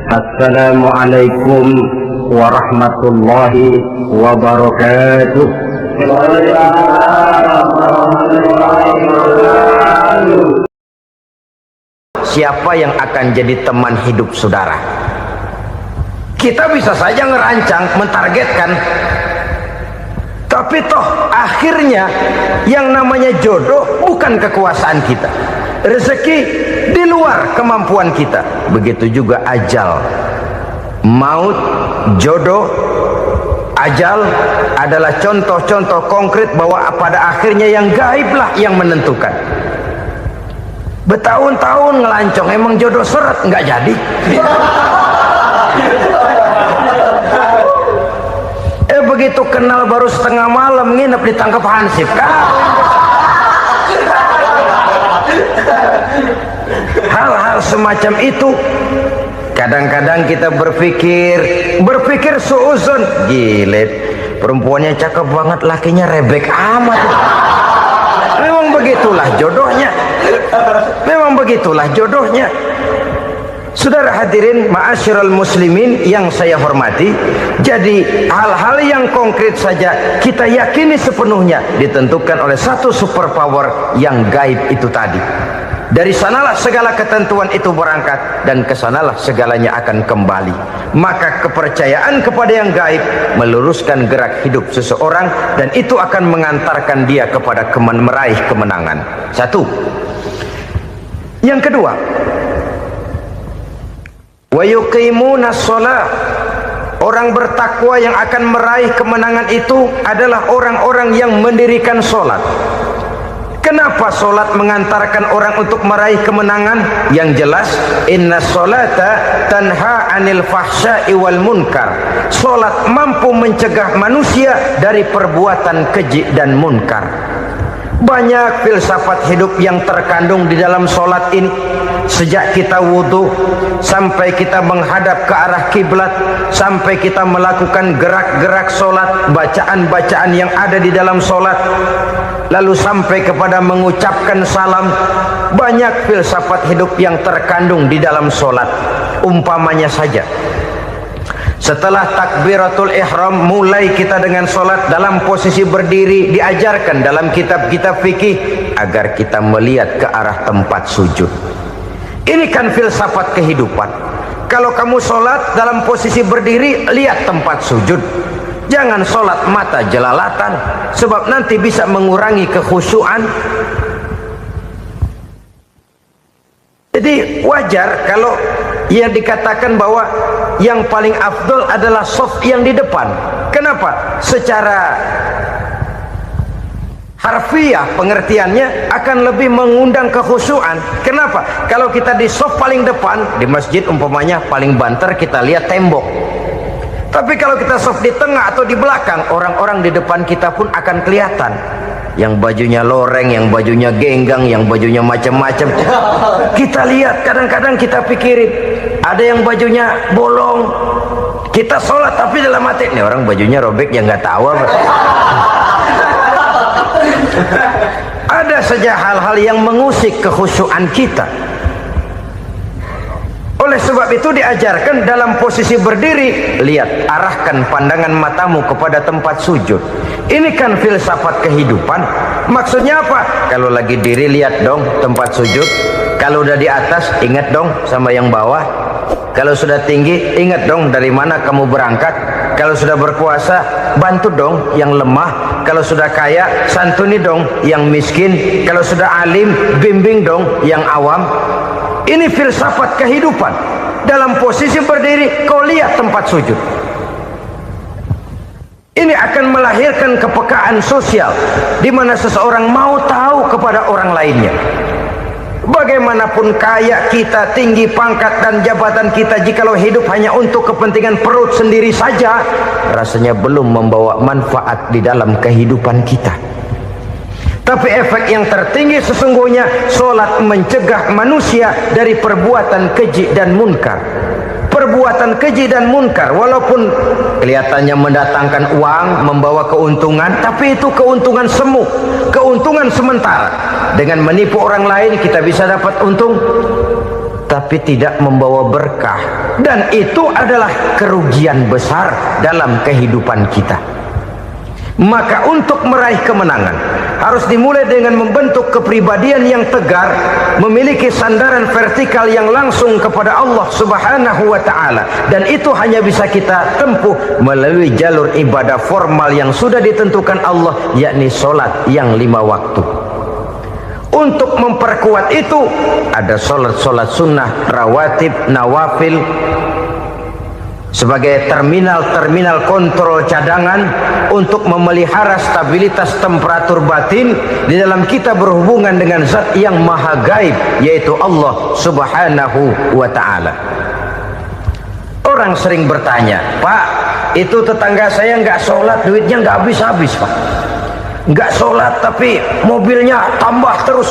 Assalamualaikum warahmatullahi wabarakatuh. Siapa yang akan jadi teman hidup saudara? Kita bisa saja ngerancang, mentargetkan, tapi toh akhirnya yang namanya jodoh bukan kekuasaan kita. Rezeki di luar kemampuan kita. Begitu juga ajal, maut, jodoh, ajal adalah contoh-contoh konkret bahwa pada akhirnya yang gaiblah yang menentukan. Bertahun-tahun ngelancong, emang jodoh seret nggak jadi. Begitu kenal baru setengah malam nginep ditangkap hansip kan. Hal-hal semacam itu kadang-kadang kita berpikir suuzon, gilet, perempuannya cakep banget, lakinya rebek amat. Memang begitulah jodohnya. Memang begitulah jodohnya. Saudara hadirin ma'asyiral muslimin yang saya hormati, jadi hal-hal yang konkret saja kita yakini sepenuhnya ditentukan oleh satu superpower yang gaib itu tadi. Dari sanalah segala ketentuan itu berangkat dan kesanalah segalanya akan kembali. Maka kepercayaan kepada yang gaib meluruskan gerak hidup seseorang dan itu akan mengantarkan dia kepada meraih kemenangan. Satu. Yang kedua, wa yuqimuna shalah. Orang bertakwa yang akan meraih kemenangan itu adalah orang-orang yang mendirikan sholat. Kenapa sholat mengantarkan orang untuk meraih kemenangan? Yang jelas, inna sholata tanha anil fahsya'i wal munkar. Sholat mampu mencegah manusia dari perbuatan keji dan munkar. Banyak filsafat hidup yang terkandung di dalam sholat ini. Sejak kita wudhu sampai kita menghadap ke arah kiblat, sampai kita melakukan gerak-gerak sholat, bacaan-bacaan yang ada di dalam sholat, lalu sampai kepada mengucapkan salam, banyak filsafat hidup yang terkandung di dalam sholat. Umpamanya saja, setelah takbiratul ihram mulai kita dengan sholat dalam posisi berdiri, diajarkan dalam kitab-kitab fikih agar kita melihat ke arah tempat sujud. Ini kan filsafat kehidupan. Kalau kamu sholat dalam posisi berdiri, lihat tempat sujud. Jangan sholat mata jelalatan, sebab nanti bisa mengurangi kekhusyuan. Jadi wajar kalau yang dikatakan bahwa yang paling afdol adalah shaf yang di depan. Kenapa? Secara harfiah pengertiannya akan lebih mengundang kekhusyuan. Kenapa? Kalau kita di shaf paling depan di masjid umpamanya paling banter kita lihat tembok. Tapi kalau kita shaf di tengah atau di belakang, orang-orang di depan kita pun akan kelihatan. Yang bajunya loreng, yang bajunya genggang, yang bajunya macam-macam. Kita lihat, kadang-kadang kita pikirin, ada yang bajunya bolong. Kita sholat tapi dalam hati, nih orang bajunya robek yang nggak tahu apa. Ada saja hal-hal yang mengusik kekhusyuan kita. Oleh sebab itu diajarkan dalam posisi berdiri, lihat, arahkan pandangan matamu kepada tempat sujud. Ini kan filsafat kehidupan. Maksudnya apa? Kalau lagi diri lihat dong tempat sujud. Kalau udah di atas ingat dong sama yang bawah. Kalau sudah tinggi ingat dong dari mana kamu berangkat. Kalau sudah berkuasa bantu dong yang lemah. Kalau sudah kaya santuni dong yang miskin. Kalau sudah alim bimbing dong yang awam. Ini filsafat kehidupan. Dalam posisi berdiri kau lihat tempat sujud. Ini akan melahirkan kepekaan sosial di mana seseorang mau tahu kepada orang lainnya. Bagaimanapun kaya kita, tinggi pangkat dan jabatan kita, jikalau hidup hanya untuk kepentingan perut sendiri saja, rasanya belum membawa manfaat di dalam kehidupan kita. Tapi efek yang tertinggi sesungguhnya, sholat mencegah manusia dari perbuatan keji dan munkar. Perbuatan keji dan munkar walaupun kelihatannya mendatangkan uang, membawa keuntungan, tapi itu keuntungan semu, keuntungan sementara. Dengan menipu orang lain kita bisa dapat untung, tapi tidak membawa berkah. dan itu adalah kerugian besar dalam kehidupan kita. Maka untuk meraih kemenangan harus dimulai dengan membentuk kepribadian yang tegar, memiliki sandaran vertikal yang langsung kepada Allah Subhanahu wa ta'ala, dan itu hanya bisa kita tempuh melalui jalur ibadah formal yang sudah ditentukan Allah, yakni sholat yang 5 waktu. Untuk memperkuat itu ada sholat sunnah, rawatib, nawafil sebagai terminal kontrol cadangan untuk memelihara stabilitas temperatur batin di dalam kita berhubungan dengan zat yang maha gaib, yaitu Allah Subhanahu wa ta'ala. Orang sering bertanya, Pak, itu tetangga saya nggak sholat, duitnya nggak habis-habis, Pak. Nggak sholat tapi mobilnya tambah terus,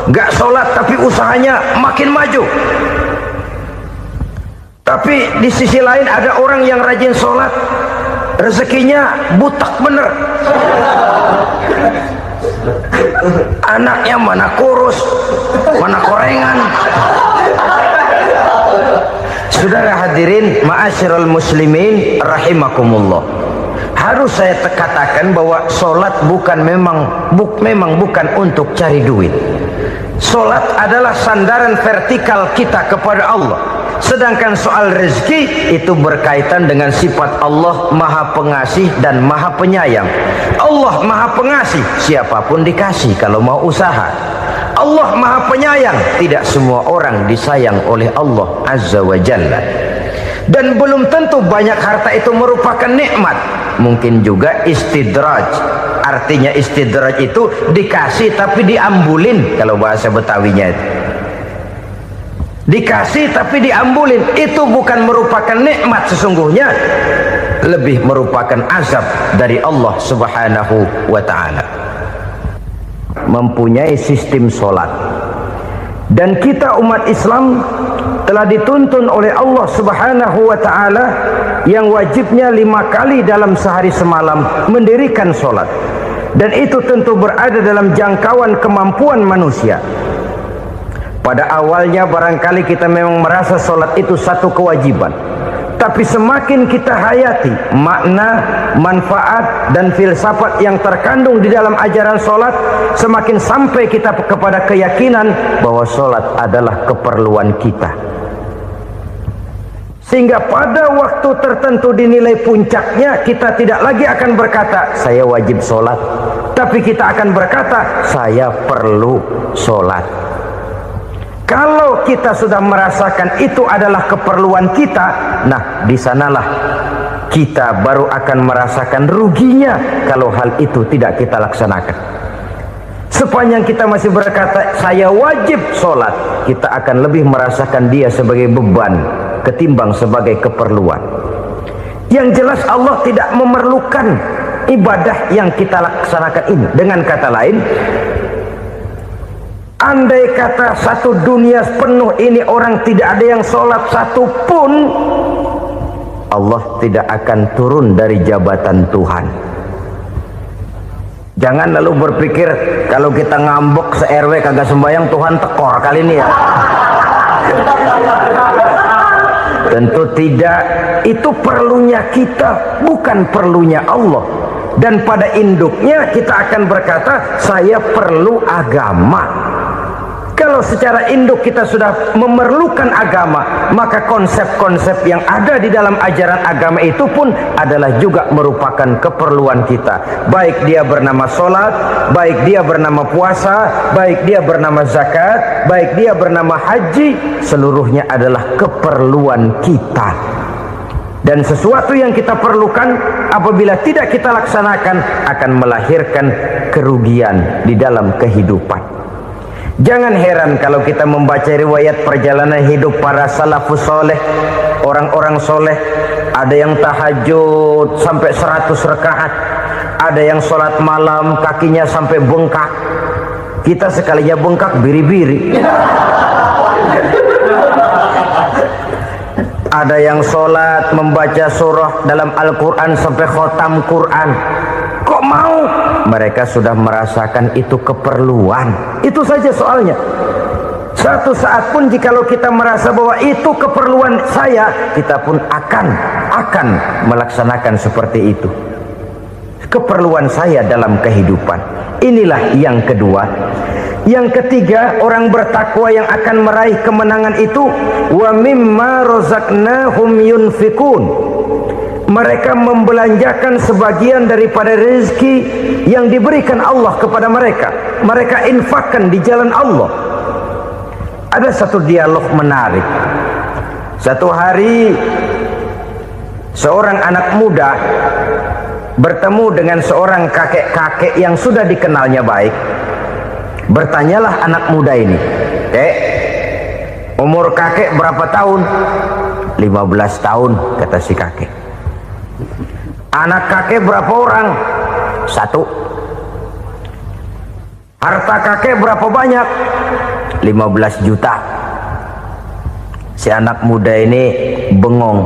nggak sholat tapi usahanya makin maju. Tapi di sisi lain ada orang yang rajin sholat, rezekinya butak bener, anaknya mana kurus, mana korengan. Saudara hadirin ma'asyiral muslimin rahimakumullah, harus saya katakan bahwa sholat memang bukan untuk cari duit. Sholat adalah sandaran vertikal kita kepada Allah. Sedangkan soal rezeki itu berkaitan dengan sifat Allah maha pengasih dan maha penyayang. Allah maha pengasih, siapapun dikasih kalau mau usaha. Allah maha penyayang, tidak semua orang disayang oleh Allah Azza wa Jalla. Dan belum tentu banyak harta itu merupakan nikmat, mungkin juga istidraj. Artinya istidraj itu dikasih tapi diambulin, kalau bahasa Betawinya itu. Dikasih tapi diambulin, itu bukan merupakan nikmat sesungguhnya, lebih merupakan azab dari Allah Subhanahu wa ta'ala. Mempunyai sistem sholat, dan kita umat Islam telah dituntun oleh Allah Subhanahu wa ta'ala yang wajibnya 5 kali dalam sehari semalam mendirikan sholat, dan itu tentu berada dalam jangkauan kemampuan manusia. Pada awalnya barangkali kita memang merasa sholat itu satu kewajiban, tapi semakin kita hayati makna, manfaat dan filsafat yang terkandung di dalam ajaran sholat, semakin sampai kita kepada keyakinan bahwa sholat adalah keperluan kita. Sehingga pada waktu tertentu dinilai puncaknya, kita tidak lagi akan berkata saya wajib sholat, tapi kita akan berkata saya perlu sholat. Kalau kita sudah merasakan itu adalah keperluan kita, nah di sanalah kita baru akan merasakan ruginya kalau hal itu tidak kita laksanakan. Sepanjang kita masih berkata saya wajib sholat, kita akan lebih merasakan dia sebagai beban ketimbang sebagai keperluan. Yang jelas Allah tidak memerlukan ibadah yang kita laksanakan ini. Dengan kata lain, andai kata satu dunia penuh ini orang tidak ada yang sholat satu pun, Allah tidak akan turun dari jabatan Tuhan. Jangan lalu berpikir kalau kita ngambek se-RW kagak sembahyang Tuhan tekor kali ini ya. Tentu tidak. Itu perlunya kita, bukan perlunya Allah. Dan pada induknya kita akan berkata saya perlu agama. Kalau secara induk kita sudah memerlukan agama, maka konsep-konsep yang ada di dalam ajaran agama itu pun adalah juga merupakan keperluan kita. Baik dia bernama sholat, baik dia bernama puasa, baik dia bernama zakat, baik dia bernama haji, seluruhnya adalah keperluan kita. Dan sesuatu yang kita perlukan apabila tidak kita laksanakan akan melahirkan kerugian di dalam kehidupan. Jangan heran kalau kita membaca riwayat perjalanan hidup para salafus soleh, orang-orang soleh. Ada yang tahajud sampai 100 rakaat, ada yang sholat malam kakinya sampai bengkak. Kita sekalinya bengkak biri-biri. Ada yang sholat membaca surah dalam Al-Quran sampai khotam Quran. Kok mau? Mereka sudah merasakan itu keperluan. Itu saja soalnya. Satu saat pun jikalau kita merasa bahwa itu keperluan saya, kita pun akan melaksanakan seperti itu. Keperluan saya dalam kehidupan. Inilah yang kedua. Yang ketiga, orang bertakwa yang akan meraih kemenangan itu wa mimma razaqnahum yunfikun. Mereka membelanjakan sebagian daripada rezeki yang diberikan Allah kepada mereka. Mereka infakkan di jalan Allah. Ada satu dialog menarik. Satu hari seorang anak muda bertemu dengan seorang kakek-kakek yang sudah dikenalnya baik. Bertanyalah anak muda ini, "Kek, umur kakek berapa tahun?" 15 tahun, kata si kakek. "Anak kakek berapa orang?" 1. "Harta kakek berapa banyak?" 15 juta. Si anak muda ini bengong,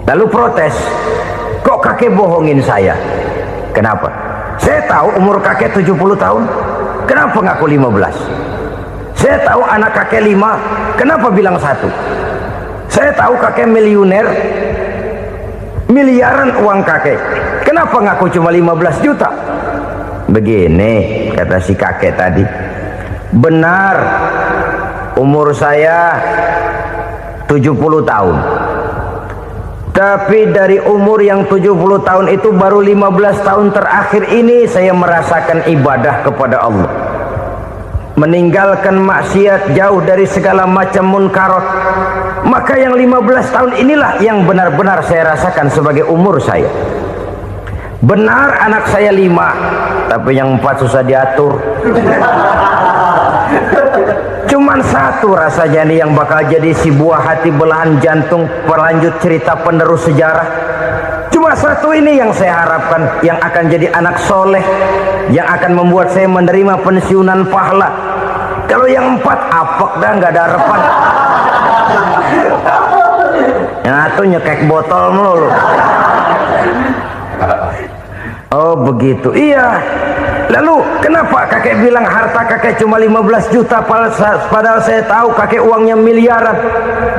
lalu protes, "Kok kakek bohongin saya?" "Kenapa?" "Saya tahu umur kakek 70 tahun. Kenapa ngaku 15? Saya tahu anak kakek 5. Kenapa bilang 1? Saya tahu kakek miliuner, miliaran uang kakek. Kenapa ngaku cuma 15 juta? Begini, kata si kakek tadi. Benar, umur saya 70 tahun. Tapi dari umur yang 70 tahun itu baru 15 tahun terakhir ini saya merasakan ibadah kepada Allah. Meninggalkan maksiat, jauh dari segala macam munkarat. Maka yang 15 tahun inilah yang benar-benar saya rasakan sebagai umur saya. Benar anak saya 5, tapi yang 4 susah diatur. Cuman 1 rasanya nih yang bakal jadi si buah hati, belahan jantung, pelanjut cerita penerus sejarah. Cuma 1 ini yang saya harapkan, yang akan jadi anak soleh, yang akan membuat saya menerima pensiunan pahala. Kalau yang 4 apek dah, nggak ada harapan. Yang 1 nyekek botol melulu. Oh begitu, iya. Lalu kenapa kakek bilang harta kakek cuma 15 juta padahal saya tahu kakek uangnya miliaran,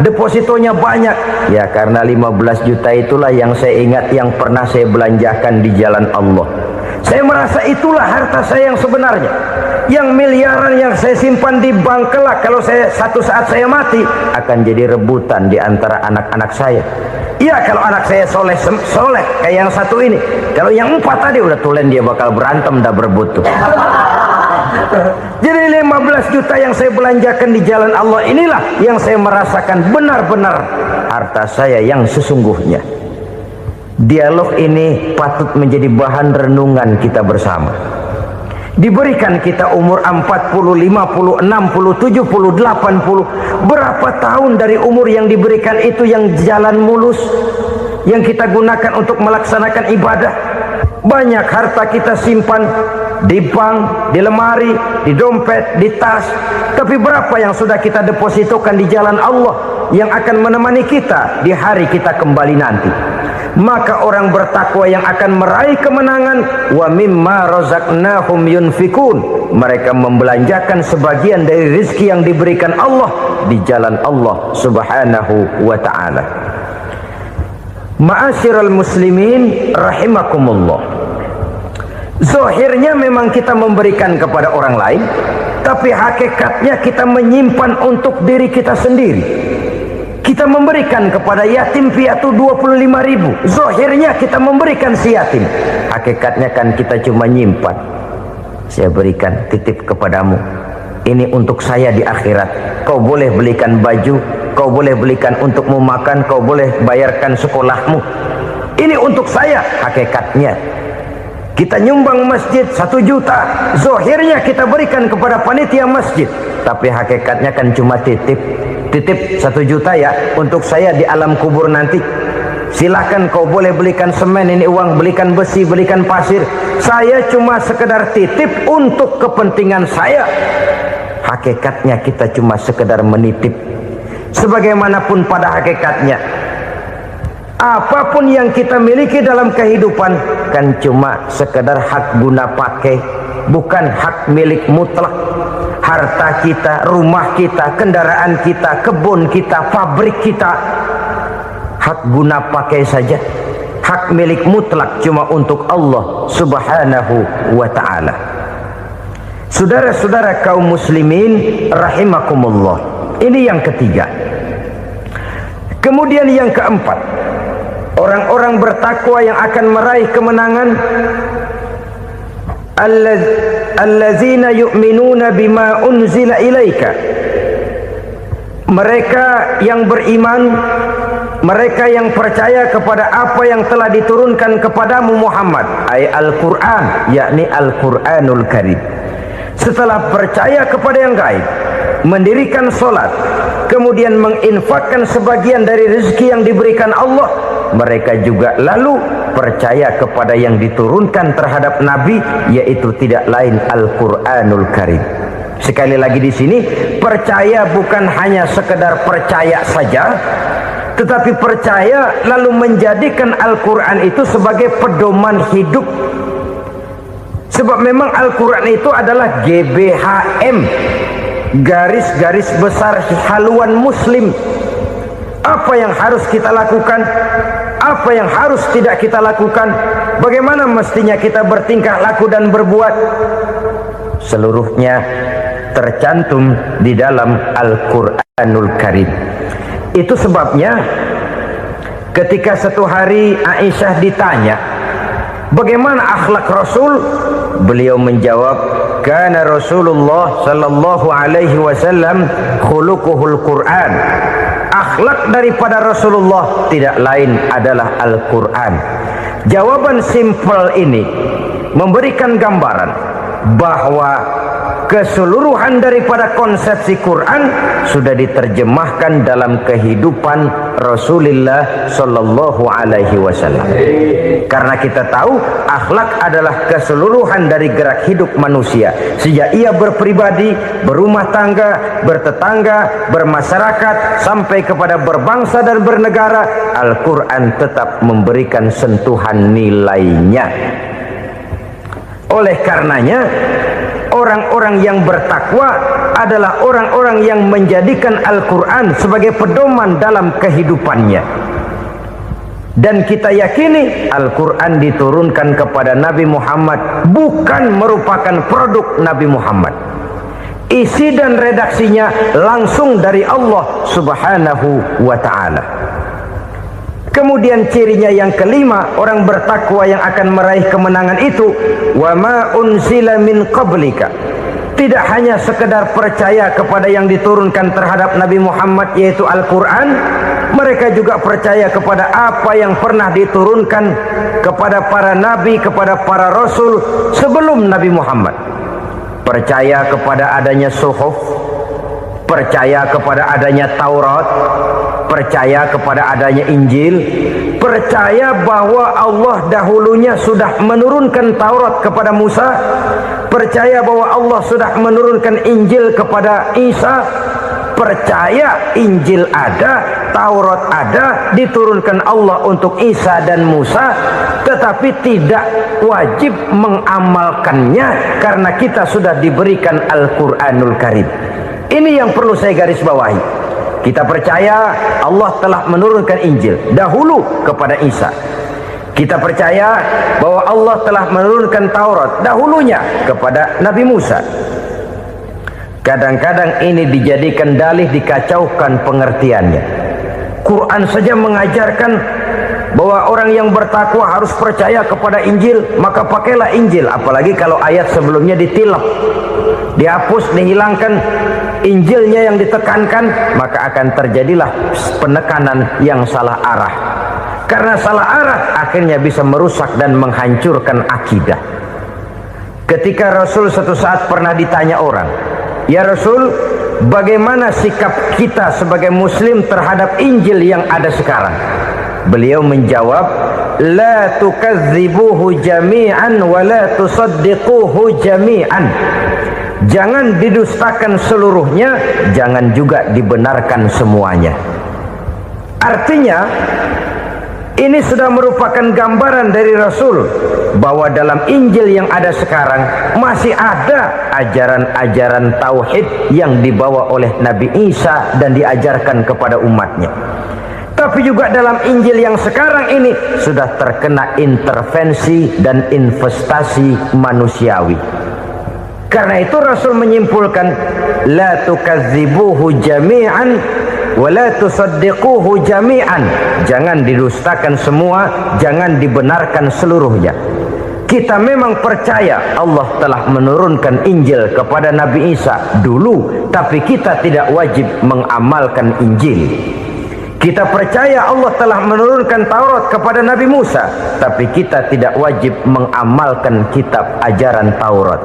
depositonya banyak? Ya karena 15 juta itulah yang saya ingat yang pernah saya belanjakan di jalan Allah. Saya merasa itulah harta saya yang sebenarnya. Yang miliaran yang saya simpan di bank kelak, kalau satu saat saya mati, akan jadi rebutan di antara anak-anak saya. Iya kalau anak saya soleh kayak yang 1 ini. Kalau yang 4 tadi udah tulen dia bakal berantem dah berebut tuh. Jadi 15 juta yang saya belanjakan di jalan Allah inilah yang saya merasakan benar-benar harta saya yang sesungguhnya. Dialog ini patut menjadi bahan renungan kita bersama. Diberikan kita umur 40, 50, 60, 70, 80. Berapa tahun dari umur yang diberikan itu yang jalan mulus, yang kita gunakan untuk melaksanakan ibadah? Banyak harta kita simpan di bank, di lemari, di dompet, di tas. Tapi berapa yang sudah kita depositokan di jalan Allah yang akan menemani kita di hari kita kembali nanti? Maka orang bertakwa yang akan meraih kemenangan wa mimma razaqnahum yunfikun, mereka membelanjakan sebagian dari rezeki yang diberikan Allah di jalan Allah subhanahu wa ta'ala. Ma'asyiral muslimin rahimakumullah, zahirnya memang kita memberikan kepada orang lain, tapi hakikatnya kita menyimpan untuk diri kita sendiri. Kita memberikan kepada yatim piatu 25.000. Zahirnya kita memberikan si yatim, hakikatnya kan kita cuma nyimpan. Saya berikan, titip kepadamu, ini untuk saya di akhirat. Kau boleh belikan baju, kau boleh belikan untukmu makan, kau boleh bayarkan sekolahmu. Ini untuk saya. Hakikatnya kita nyumbang masjid 1 juta, zahirnya kita berikan kepada panitia masjid, tapi hakikatnya kan cuma titip 1 juta ya untuk saya di alam kubur nanti. Silakan kau boleh belikan semen, ini uang, belikan besi, belikan pasir. Saya cuma sekedar titip untuk kepentingan saya. Hakikatnya kita cuma sekedar menitip. Sebagaimanapun pada hakikatnya, apapun yang kita miliki dalam kehidupan kan cuma sekedar hak guna pakai, bukan hak milik mutlak. harta kita, rumah kita, kendaraan kita, kebun kita, pabrik kita, hak guna pakai saja, hak milik mutlak cuma untuk Allah subhanahu wa ta'ala. Saudara-saudara kaum muslimin rahimakumullah, ini yang ketiga. Kemudian yang keempat, orang-orang bertakwa yang akan meraih kemenangan, allazina yu'minuna bima unzila ilaika, mereka yang beriman, mereka yang percaya kepada apa yang telah diturunkan kepadamu Muhammad, ay Al-Quran, yakni Al-Quranul Karim. Setelah percaya kepada yang gaib, mendirikan solat, kemudian menginfakkan sebagian dari rezeki yang diberikan Allah, mereka juga lalu percaya kepada yang diturunkan terhadap Nabi, yaitu tidak lain Al-Quranul Karim. Sekali lagi di sini, percaya bukan hanya sekedar percaya saja, tetapi percaya lalu menjadikan Al-Quran itu sebagai pedoman hidup. Sebab memang Al-Quran itu adalah GBHM, garis-garis besar haluan muslim. Apa yang harus kita lakukan, apa yang harus tidak kita lakukan, bagaimana mestinya kita bertingkah laku dan berbuat, seluruhnya tercantum di dalam Al-Quranul Karim. Itu sebabnya ketika satu hari Aisyah ditanya bagaimana akhlak Rasul, beliau menjawab, kana Rasulullah sallallahu alaihi wasallam khuluquhul Quran. Akhlak daripada Rasulullah tidak lain adalah Al-Quran. Jawaban simpel ini memberikan gambaran bahwa keseluruhan daripada konsepsi Quran sudah diterjemahkan dalam kehidupan Rasulullah sallallahu alaihi wasallam. Karena kita tahu akhlak adalah keseluruhan dari gerak hidup manusia. Sejak ia berpribadi, berumah tangga, bertetangga, bermasyarakat, sampai kepada berbangsa dan bernegara, Al-Quran tetap memberikan sentuhan nilainya. Oleh karenanya, orang-orang yang bertakwa adalah orang-orang yang menjadikan Al-Quran sebagai pedoman dalam kehidupannya. Dan kita yakini Al-Quran diturunkan kepada Nabi Muhammad bukan merupakan produk Nabi Muhammad. Isi dan redaksinya langsung dari Allah subhanahu wa ta'ala. Kemudian cirinya yang kelima, orang bertakwa yang akan meraih kemenangan itu, wa ma unzila min qablika. Tidak hanya sekedar percaya kepada yang diturunkan terhadap Nabi Muhammad, yaitu Al-Quran, mereka juga percaya kepada apa yang pernah diturunkan kepada para nabi, kepada para rasul sebelum Nabi Muhammad. Percaya kepada adanya suhuf, percaya kepada adanya Taurat, percaya kepada adanya Injil, percaya bahwa Allah dahulunya sudah menurunkan Taurat kepada Musa, percaya bahwa Allah sudah menurunkan Injil kepada Isa, percaya Injil ada, Taurat ada, diturunkan Allah untuk Isa dan Musa, tetapi tidak wajib mengamalkannya karena kita sudah diberikan Al-Quranul Karim. Ini yang perlu saya garis bawahi. Kita percaya Allah telah menurunkan Injil dahulu kepada Isa. Kita percaya bahwa Allah telah menurunkan Taurat dahulunya kepada Nabi Musa. Kadang-kadang ini dijadikan dalih, dikacaukan pengertiannya. Quran saja mengajarkan bahwa orang yang bertakwa harus percaya kepada Injil, maka pakailah Injil. Apalagi kalau ayat sebelumnya ditilap, dihapus, dihilangkan, Injilnya yang ditekankan, maka akan terjadilah penekanan yang salah arah. Karena salah arah akhirnya bisa merusak dan menghancurkan akidah. Ketika Rasul suatu saat pernah ditanya orang, ya Rasul, bagaimana sikap kita sebagai muslim terhadap Injil yang ada sekarang? Beliau menjawab, la tukadzibuhu jami'an wa la tusaddiquhu jami'an. Jangan didustakan seluruhnya, jangan juga dibenarkan semuanya. Artinya, Ini sudah merupakan gambaran dari Rasul bahwa dalam Injil yang ada sekarang masih ada ajaran-ajaran tauhid yang dibawa oleh Nabi Isa dan diajarkan kepada umatnya. Tapi juga dalam Injil yang sekarang ini sudah terkena intervensi dan investasi manusiawi. Karena itu Rasul menyimpulkan, la tukadzibuhu jami'an wa la tusaddiquhu jami'an. Jangan didustakan semua, jangan dibenarkan seluruhnya. Kita memang percaya Allah telah menurunkan Injil kepada Nabi Isa dulu, tapi kita tidak wajib mengamalkan Injil. Kita percaya Allah telah menurunkan Taurat kepada Nabi Musa, tapi kita tidak wajib mengamalkan kitab ajaran Taurat.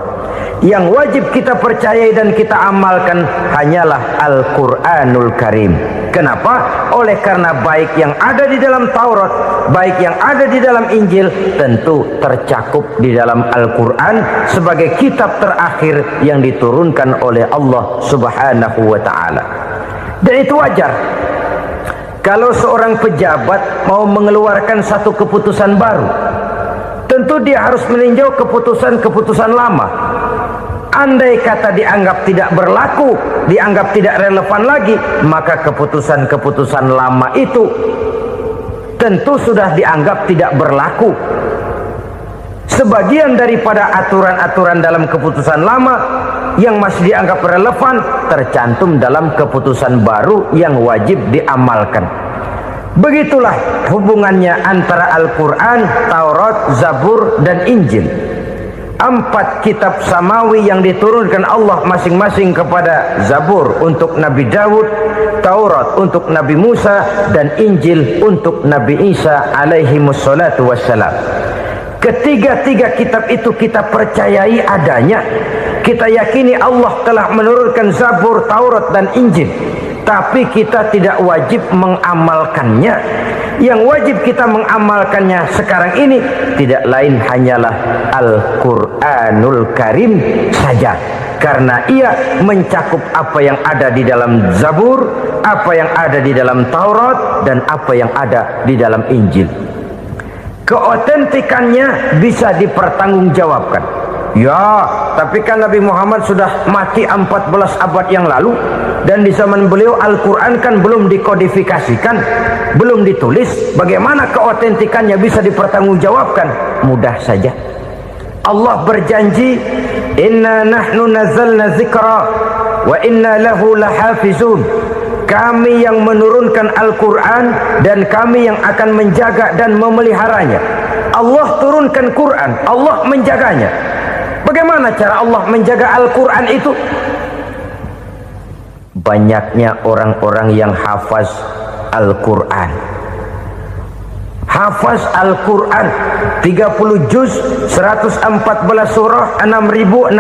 Yang wajib kita percayai dan kita amalkan hanyalah Al-Quranul Karim. Kenapa? Oleh karena baik yang ada di dalam Taurat, baik yang ada di dalam Injil, tentu tercakup di dalam Al-Quran sebagai kitab terakhir yang diturunkan oleh Allah Subhanahu wa Ta'ala. Dan itu wajar. Kalau seorang pejabat mau mengeluarkan satu keputusan baru, tentu dia harus meninjau keputusan-keputusan lama. Andai kata dianggap tidak berlaku, dianggap tidak relevan lagi, maka keputusan-keputusan lama itu tentu sudah dianggap tidak berlaku. Sebagian daripada aturan-aturan dalam keputusan lama yang masih dianggap relevan tercantum dalam keputusan baru yang wajib diamalkan. Begitulah hubungannya antara Al-Quran, Taurat, Zabur, dan Injil. 4 kitab samawi yang diturunkan Allah masing-masing kepada Zabur untuk Nabi Daud, Taurat untuk Nabi Musa, dan Injil untuk Nabi Isa alaihi wassalatu wassalam. Ketiga-tiga kitab itu kita percayai adanya. Kita yakini Allah telah menurunkan Zabur, Taurat, dan Injil, tapi kita tidak wajib mengamalkannya. Yang wajib kita mengamalkannya sekarang ini tidak lain hanyalah Al-Quranul Karim saja, karena ia mencakup apa yang ada di dalam Zabur, apa yang ada di dalam Taurat, dan apa yang ada di dalam Injil. Keotentikannya bisa dipertanggungjawabkan. Ya, tapi kan Nabi Muhammad sudah mati 14 abad yang lalu, dan di zaman beliau Al-Quran kan belum dikodifikasikan, belum ditulis. Bagaimana keotentikannya bisa dipertanggungjawabkan? Mudah saja. Allah berjanji, inna nahnu nazzalna dzikra wa inna lahu lahafizun. Kami yang menurunkan Al-Quran dan kami yang akan menjaga dan memeliharanya. Allah turunkan Quran, Allah menjaganya. Bagaimana cara Allah menjaga Al-Quran itu? Banyaknya orang-orang yang hafaz Al-Quran. Hafaz Al-Quran 30 juz, 114 surah, 6.666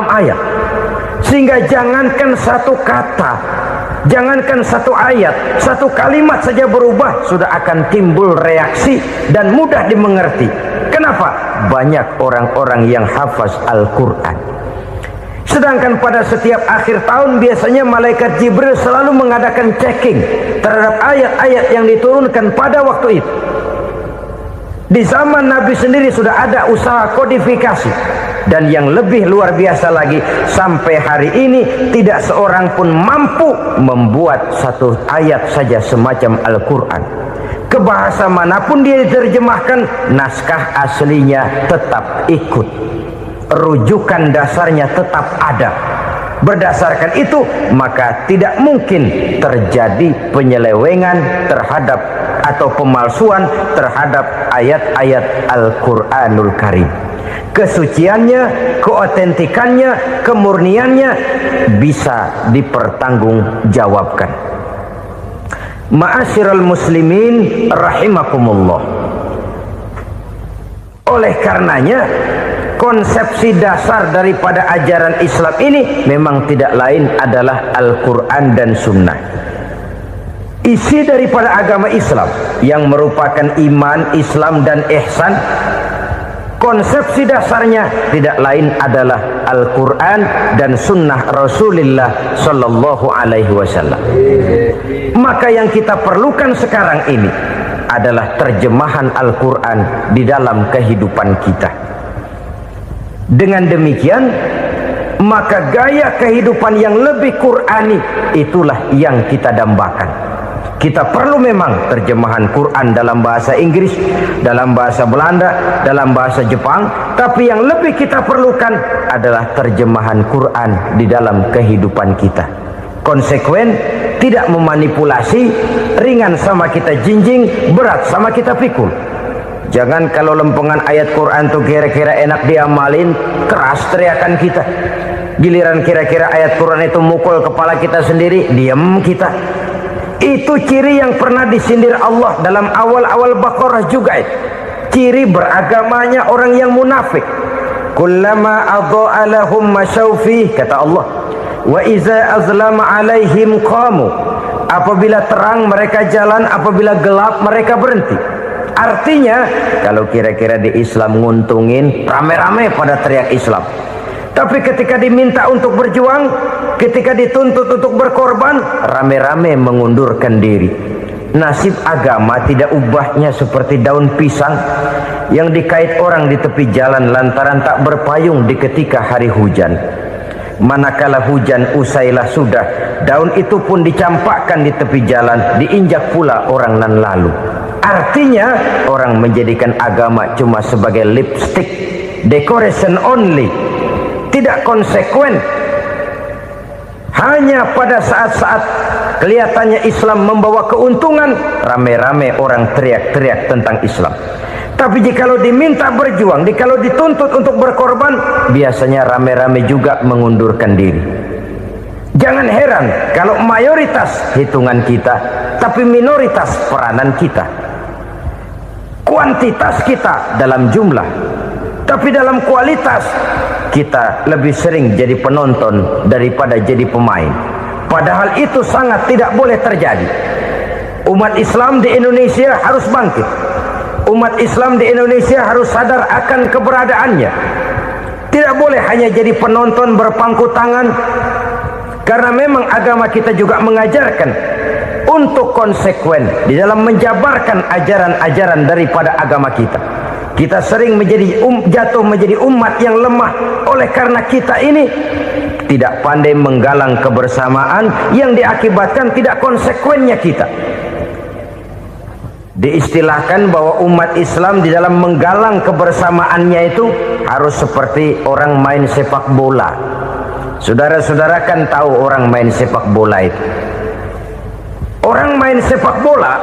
ayat. Sehingga jangankan satu kata, jangankan satu ayat, satu kalimat saja berubah sudah akan timbul reaksi dan mudah dimengerti. Kenapa? Banyak orang-orang yang hafaz Al-Quran. Sedangkan pada setiap akhir tahun biasanya malaikat Jibril selalu mengadakan checking terhadap ayat-ayat yang diturunkan pada waktu itu. Di zaman Nabi sendiri sudah ada usaha kodifikasi. Dan yang lebih luar biasa lagi, sampai hari ini tidak seorang pun mampu membuat satu ayat saja semacam Al-Quran. Ke bahasa manapun dia diterjemahkan, naskah aslinya tetap ikut, rujukan dasarnya tetap ada. Berdasarkan itu maka tidak mungkin terjadi penyelewengan terhadap atau pemalsuan terhadap ayat-ayat Al-Quranul Karim. Kesuciannya, keotentikannya, kemurniannya bisa dipertanggungjawabkan. Ma'asyiral muslimin rahimakumullah. Oleh karenanya konsepsi dasar daripada ajaran Islam ini memang tidak lain adalah Al-Quran dan Sunnah. Isi daripada agama Islam yang merupakan iman, Islam, dan ihsan, konsepsi dasarnya tidak lain adalah Al-Quran dan Sunnah Rasulullah Sallallahu Alaihi Wasallam. Maka yang kita perlukan sekarang ini adalah terjemahan Al-Quran di dalam kehidupan kita. Dengan demikian, maka gaya kehidupan yang lebih Qurani itulah yang kita dambakan. Kita perlu memang terjemahan Quran dalam bahasa Inggris, dalam bahasa Belanda, dalam bahasa Jepang, tapi yang lebih kita perlukan adalah terjemahan Quran di dalam kehidupan kita. Konsekuen, tidak memanipulasi, ringan sama kita jinjing, berat sama kita pikul. Jangan kalau lempengan ayat Quran tuh kira-kira enak diamalin, keras teriakan kita. Giliran kira-kira ayat Quran itu mukul kepala kita sendiri, diam kita. Itu ciri yang pernah disindir Allah dalam awal-awal Baqarah juga itu. Ciri beragamanya orang yang munafik. Kullama adha'a lahum masyawfih, kata Allah. Wa iza azlama alaihim qamu. Apabila terang mereka jalan, apabila gelap mereka berhenti. Artinya, kalau kira-kira di Islam nguntungin, rame-rame pada teriak Islam. Tapi ketika diminta untuk berjuang, ketika dituntut untuk berkorban, rame-rame mengundurkan diri. Nasib agama tidak ubahnya seperti daun pisang yang dikait orang di tepi jalan lantaran tak berpayung di ketika hari hujan. Manakala hujan usailah sudah, daun itu pun dicampakkan di tepi jalan, diinjak pula orang nan lalu. Artinya, orang menjadikan agama cuma sebagai lipstick, decoration only, tidak konsekuen. Hanya pada saat-saat kelihatannya Islam membawa keuntungan, rame-rame orang teriak-teriak tentang Islam. Tapi jikalau diminta berjuang, jikalau dituntut untuk berkorban, biasanya rame-rame juga mengundurkan diri. Jangan heran kalau mayoritas hitungan kita, tapi minoritas peranan kita. Kuantitas kita dalam jumlah, tapi dalam kualitas kita lebih sering jadi penonton daripada jadi pemain. Padahal itu sangat tidak boleh terjadi. Umat Islam di Indonesia harus bangkit. Umat Islam di Indonesia harus sadar akan keberadaannya. Tidak boleh hanya jadi penonton berpangku tangan. Karena memang agama kita juga mengajarkan untuk konsekuen di dalam menjabarkan ajaran-ajaran daripada agama kita. Kita sering jatuh menjadi umat yang lemah oleh karena kita ini tidak pandai menggalang kebersamaan yang diakibatkan tidak konsekuennya kita. Diistilahkan bahwa umat Islam di dalam menggalang kebersamaannya itu harus seperti orang main sepak bola. Saudara-saudara kan tahu orang main sepak bola itu. Orang main sepak bola,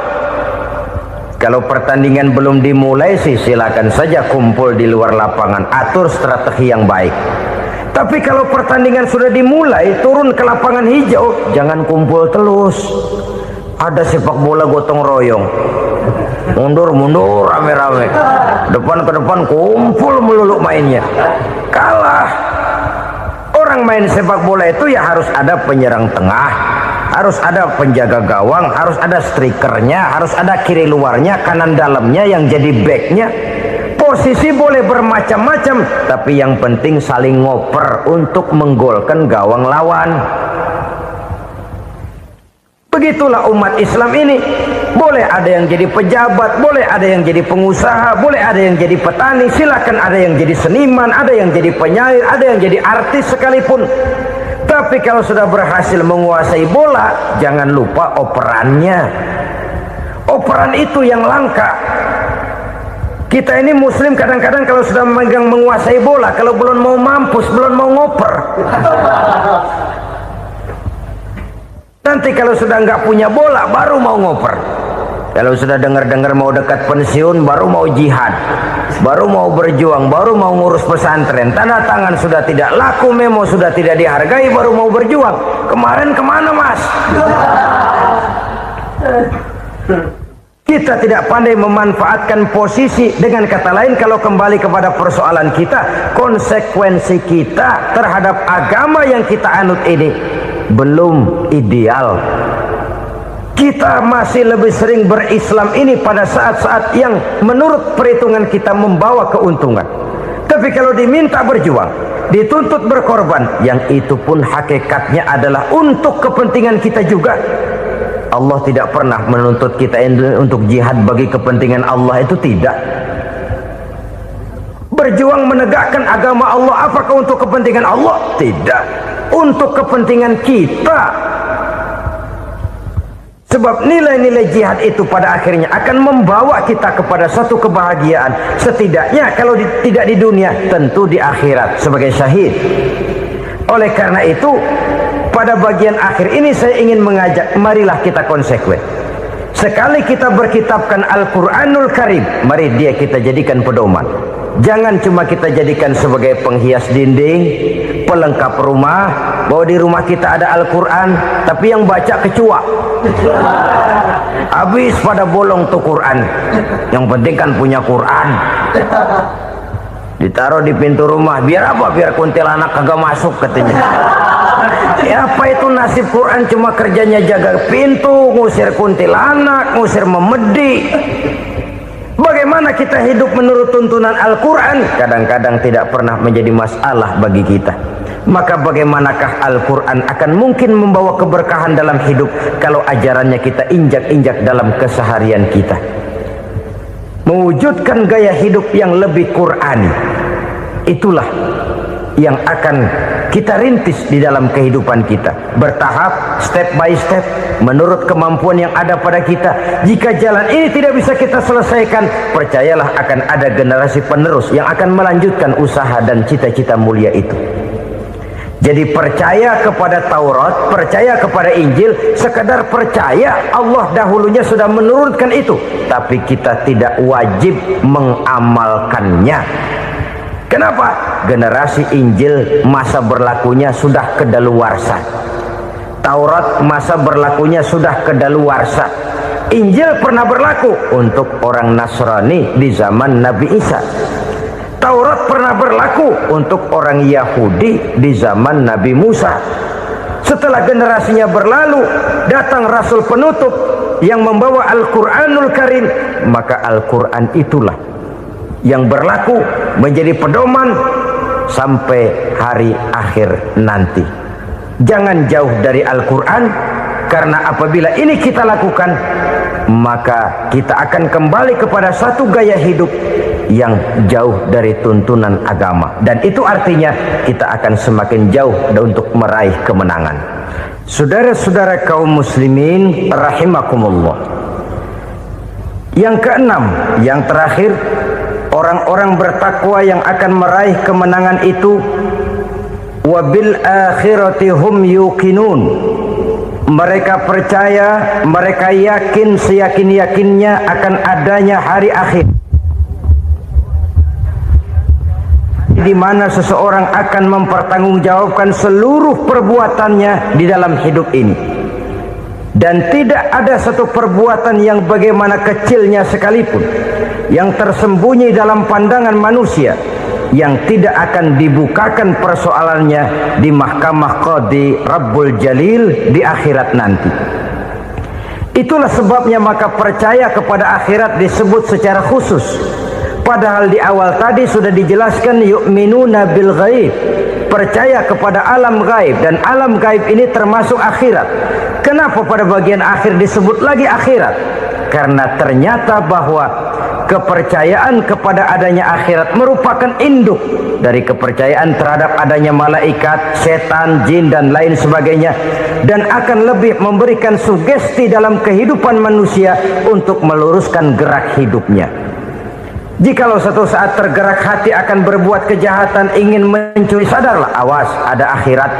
kalau pertandingan belum dimulai sih silakan saja kumpul di luar lapangan, atur strategi yang baik. Tapi kalau pertandingan sudah dimulai, turun ke lapangan hijau, jangan kumpul terus. Ada sepak bola gotong royong, mundur-mundur rame-rame, depan ke depan kumpul melulu mainnya. Kalah. Orang main sepak bola itu ya harus ada penyerang tengah, harus ada penjaga gawang, harus ada strikernya, harus ada kiri luarnya, kanan dalamnya yang jadi backnya. Posisi boleh bermacam-macam, tapi yang penting saling ngoper untuk menggolkan gawang lawan. Begitulah umat Islam ini. Boleh ada yang jadi pejabat, boleh ada yang jadi pengusaha, boleh ada yang jadi petani, silakan ada yang jadi seniman, ada yang jadi penyair, ada yang jadi artis sekalipun. Tapi kalau sudah berhasil menguasai bola, jangan lupa operannya. Operan itu yang langka. Kita ini muslim kadang-kadang kalau sudah memegang menguasai bola, kalau belum mau mampus, belum mau ngoper. Nanti kalau sudah nggak punya bola, baru mau ngoper. Kalau sudah dengar-dengar mau dekat pensiun, baru mau jihad, baru mau berjuang, baru mau ngurus pesantren. Tanda tangan sudah tidak laku, memo sudah tidak dihargai, baru mau berjuang. Kemarin kemana mas? Kita tidak pandai memanfaatkan posisi. Dengan kata lain, kalau kembali kepada persoalan kita, konsekuensi kita terhadap agama yang kita anut ini belum ideal. Kita masih lebih sering berislam ini pada saat-saat yang menurut perhitungan kita membawa keuntungan. Tapi kalau diminta berjuang, dituntut berkorban, yang itu pun hakikatnya adalah untuk kepentingan kita juga. Allah tidak pernah menuntut kita untuk jihad bagi kepentingan Allah, itu tidak. Berjuang menegakkan agama Allah, apakah untuk kepentingan Allah? Tidak, untuk kepentingan kita. Sebab nilai-nilai jihad itu pada akhirnya akan membawa kita kepada satu kebahagiaan. Setidaknya kalau tidak di dunia, tentu di akhirat sebagai syahid. Oleh karena itu, pada bagian akhir ini saya ingin mengajak, marilah kita konsekuen. Sekali kita berkitabkan Al-Quranul Karim, mari dia kita jadikan pedoman. Jangan cuma kita jadikan sebagai penghias dinding, pelengkap rumah, bahwa di rumah kita ada Al-Quran, tapi yang baca kecoa. Habis pada bolong tuh Quran. Yang penting kan punya Quran. Ditaruh di pintu rumah, biar apa? Biar kuntilanak kagak masuk katanya. Ya, apa itu nasib Quran? Cuma kerjanya jaga pintu, ngusir kuntilanak, ngusir memedi. Bagaimana kita hidup menurut tuntunan Al-Quran? Kadang-kadang tidak pernah menjadi masalah bagi kita. Maka bagaimanakah Al-Quran akan mungkin membawa keberkahan dalam hidup kalau ajarannya kita injak-injak dalam keseharian kita? Mewujudkan gaya hidup yang lebih Qurani, itulah yang akan kita rintis di dalam kehidupan kita, bertahap, step by step, menurut kemampuan yang ada pada kita. Jika jalan ini tidak bisa kita selesaikan, percayalah akan ada generasi penerus yang akan melanjutkan usaha dan cita-cita mulia itu. Jadi percaya kepada Taurat, percaya kepada Injil, sekadar percaya Allah dahulunya sudah menurunkan itu, tapi kita tidak wajib mengamalkannya. Kenapa? Generasi Injil masa berlakunya sudah kedaluarsa. Taurat masa berlakunya sudah kedaluarsa. Injil pernah berlaku untuk orang Nasrani di zaman Nabi Isa. Taurat pernah berlaku untuk orang Yahudi di zaman Nabi Musa. Setelah generasinya berlalu, datang Rasul penutup yang membawa Al-Quranul Karim, maka Al-Quran itulah yang berlaku menjadi pedoman sampai hari akhir nanti. Jangan jauh dari Al-Quran, karena apabila ini kita lakukan, maka kita akan kembali kepada satu gaya hidup yang jauh dari tuntunan agama, dan itu artinya kita akan semakin jauh untuk meraih kemenangan. Saudara-saudara kaum muslimin rahimakumullah, yang keenam, yang terakhir, orang-orang bertakwa yang akan meraih kemenangan itu wabil akhirati hum yuqinun. Mereka percaya, mereka yakin seyakin-yakinnya akan adanya hari akhir, di mana seseorang akan mempertanggungjawabkan seluruh perbuatannya di dalam hidup ini, dan tidak ada satu perbuatan yang bagaimana kecilnya sekalipun yang tersembunyi dalam pandangan manusia yang tidak akan dibukakan persoalannya di mahkamah Qadi Rabbul Jalil di akhirat nanti. Itulah sebabnya maka percaya kepada akhirat disebut secara khusus. Padahal di awal tadi sudah dijelaskan yu'minuna bil ghaib, percaya kepada alam gaib, dan alam gaib ini termasuk akhirat. Kenapa pada bagian akhir disebut lagi akhirat? Karena ternyata bahwa kepercayaan kepada adanya akhirat merupakan induk dari kepercayaan terhadap adanya malaikat, setan, jin, dan lain sebagainya, dan akan lebih memberikan sugesti dalam kehidupan manusia untuk meluruskan gerak hidupnya. Jikalau satu saat tergerak hati akan berbuat kejahatan, ingin mencuri, sadarlah, awas ada akhirat.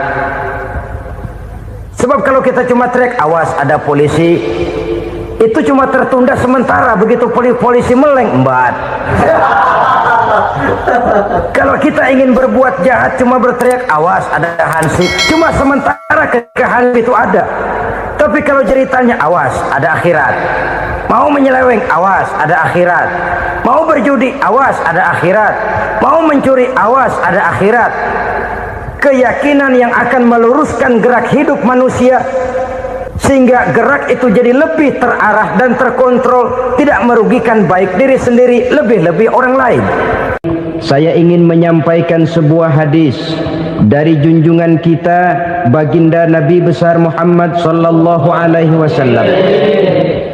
Sebab kalau kita cuma teriak awas ada polisi, itu cuma tertunda sementara, begitu polisi meleng embat. Kalau kita ingin berbuat jahat cuma berteriak awas ada hansip, cuma sementara ketika hansip itu ada. Tapi kalau ceritanya awas ada akhirat, mau menyeleweng awas ada akhirat, mau berjudi awas ada akhirat, mau mencuri awas ada akhirat. Keyakinan yang akan meluruskan gerak hidup manusia sehingga gerak itu jadi lebih terarah dan terkontrol, tidak merugikan baik diri sendiri, lebih-lebih orang lain. Saya ingin menyampaikan sebuah hadis dari junjungan kita baginda Nabi besar Muhammad sallallahu alaihi wasallam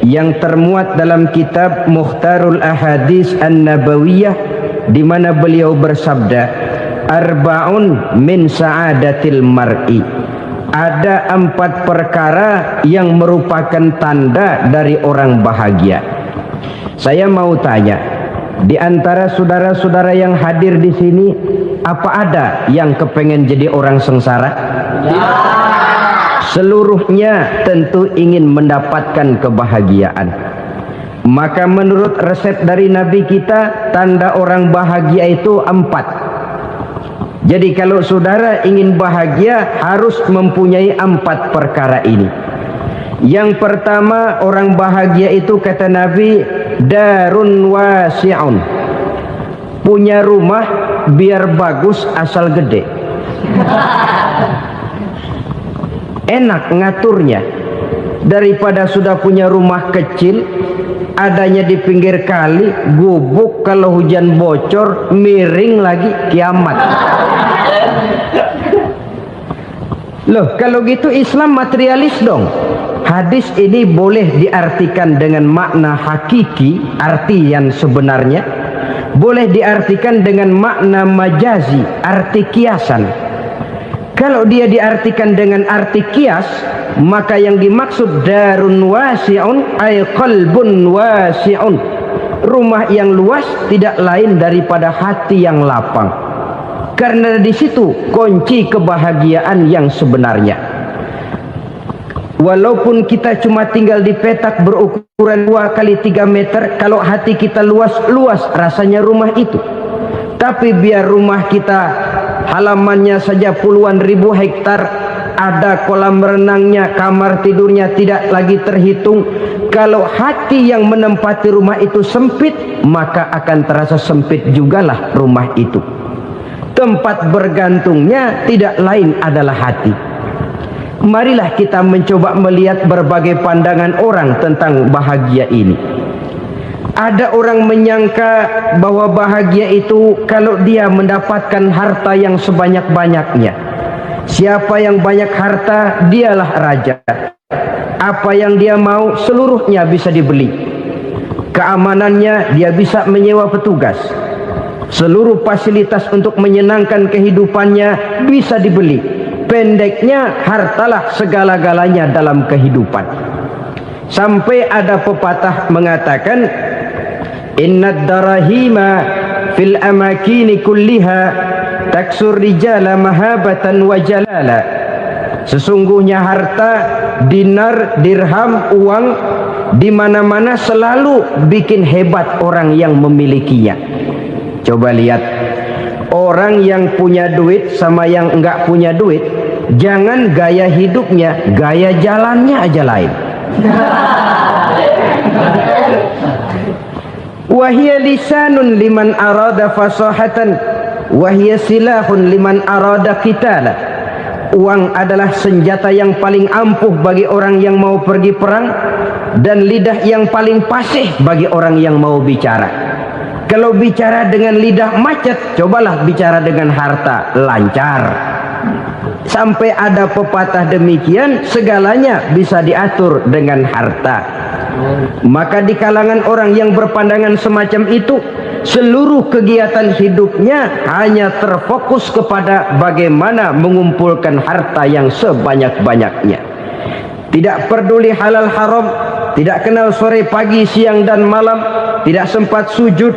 yang termuat dalam kitab Mukhtarul Ahadits An-Nabawiyah, di mana beliau bersabda, arba'un min sa'adatil mar'i. Ada 4 perkara yang merupakan tanda dari orang bahagia. Saya mau tanya, di antara saudara-saudara yang hadir di sini, apa ada yang kepengen jadi orang sengsara? Ya. Seluruhnya tentu ingin mendapatkan kebahagiaan. Maka menurut resep dari Nabi kita, tanda orang bahagia itu 4. Jadi kalau saudara ingin bahagia, harus mempunyai 4 perkara ini. Yang pertama, orang bahagia itu kata Nabi, darun wasi'un. Punya rumah biar bagus asal gede. Enak ngaturnya. Daripada sudah punya rumah kecil, adanya di pinggir kali, gubuk, kalau hujan bocor, miring lagi, kiamat. Loh, kalau gitu Islam materialis dong. Hadis ini boleh diartikan dengan makna hakiki, arti yang sebenarnya. Boleh diartikan dengan makna majazi, arti kiasan. Kalau dia diartikan dengan arti kias, maka yang dimaksud darun wasi'un ay qalbun wasi'un. Rumah yang luas tidak lain daripada hati yang lapang. Karena di situ kunci kebahagiaan yang sebenarnya. Walaupun kita cuma tinggal di petak berukuran 2 kali 3 meter, kalau hati kita luas-luas rasanya rumah itu. Tapi biar rumah kita halamannya saja puluhan ribu hektar, ada kolam renangnya, kamar tidurnya tidak lagi terhitung. Kalau hati yang menempati rumah itu sempit, maka akan terasa sempit jugalah rumah itu. Tempat bergantungnya tidak lain adalah hati. Marilah kita mencoba melihat berbagai pandangan orang tentang bahagia ini. Ada orang menyangka bahwa bahagia itu kalau dia mendapatkan harta yang sebanyak-banyaknya. Siapa yang banyak harta, dialah raja. Apa yang dia mau, seluruhnya bisa dibeli. Keamanannya, dia bisa menyewa petugas. Seluruh fasilitas untuk menyenangkan kehidupannya bisa dibeli. Pendeknya, hartalah segala-galanya dalam kehidupan. Sampai ada pepatah mengatakan, innad darahima fil amakini kulliha taksur rijala mahabatan wa jalala. Sesungguhnya harta, dinar, dirham, uang di mana-mana selalu bikin hebat orang yang memilikinya. Coba lihat, orang yang punya duit sama yang enggak punya duit, jangan gaya hidupnya, gaya jalannya aja lain. Wahia lisanun liman arada fasahatan, wahia silahun liman arada qitala. Uang adalah senjata yang paling ampuh bagi orang yang mau pergi perang, dan lidah yang paling fasih bagi orang yang mau bicara. Kalau bicara dengan lidah macet, cobalah bicara dengan harta, lancar. Sampai ada pepatah demikian, segalanya bisa diatur dengan harta. Maka di kalangan orang yang berpandangan semacam itu, seluruh kegiatan hidupnya hanya terfokus kepada bagaimana mengumpulkan harta yang sebanyak-banyaknya. Tidak peduli halal haram, tidak kenal sore pagi siang dan malam, tidak sempat sujud,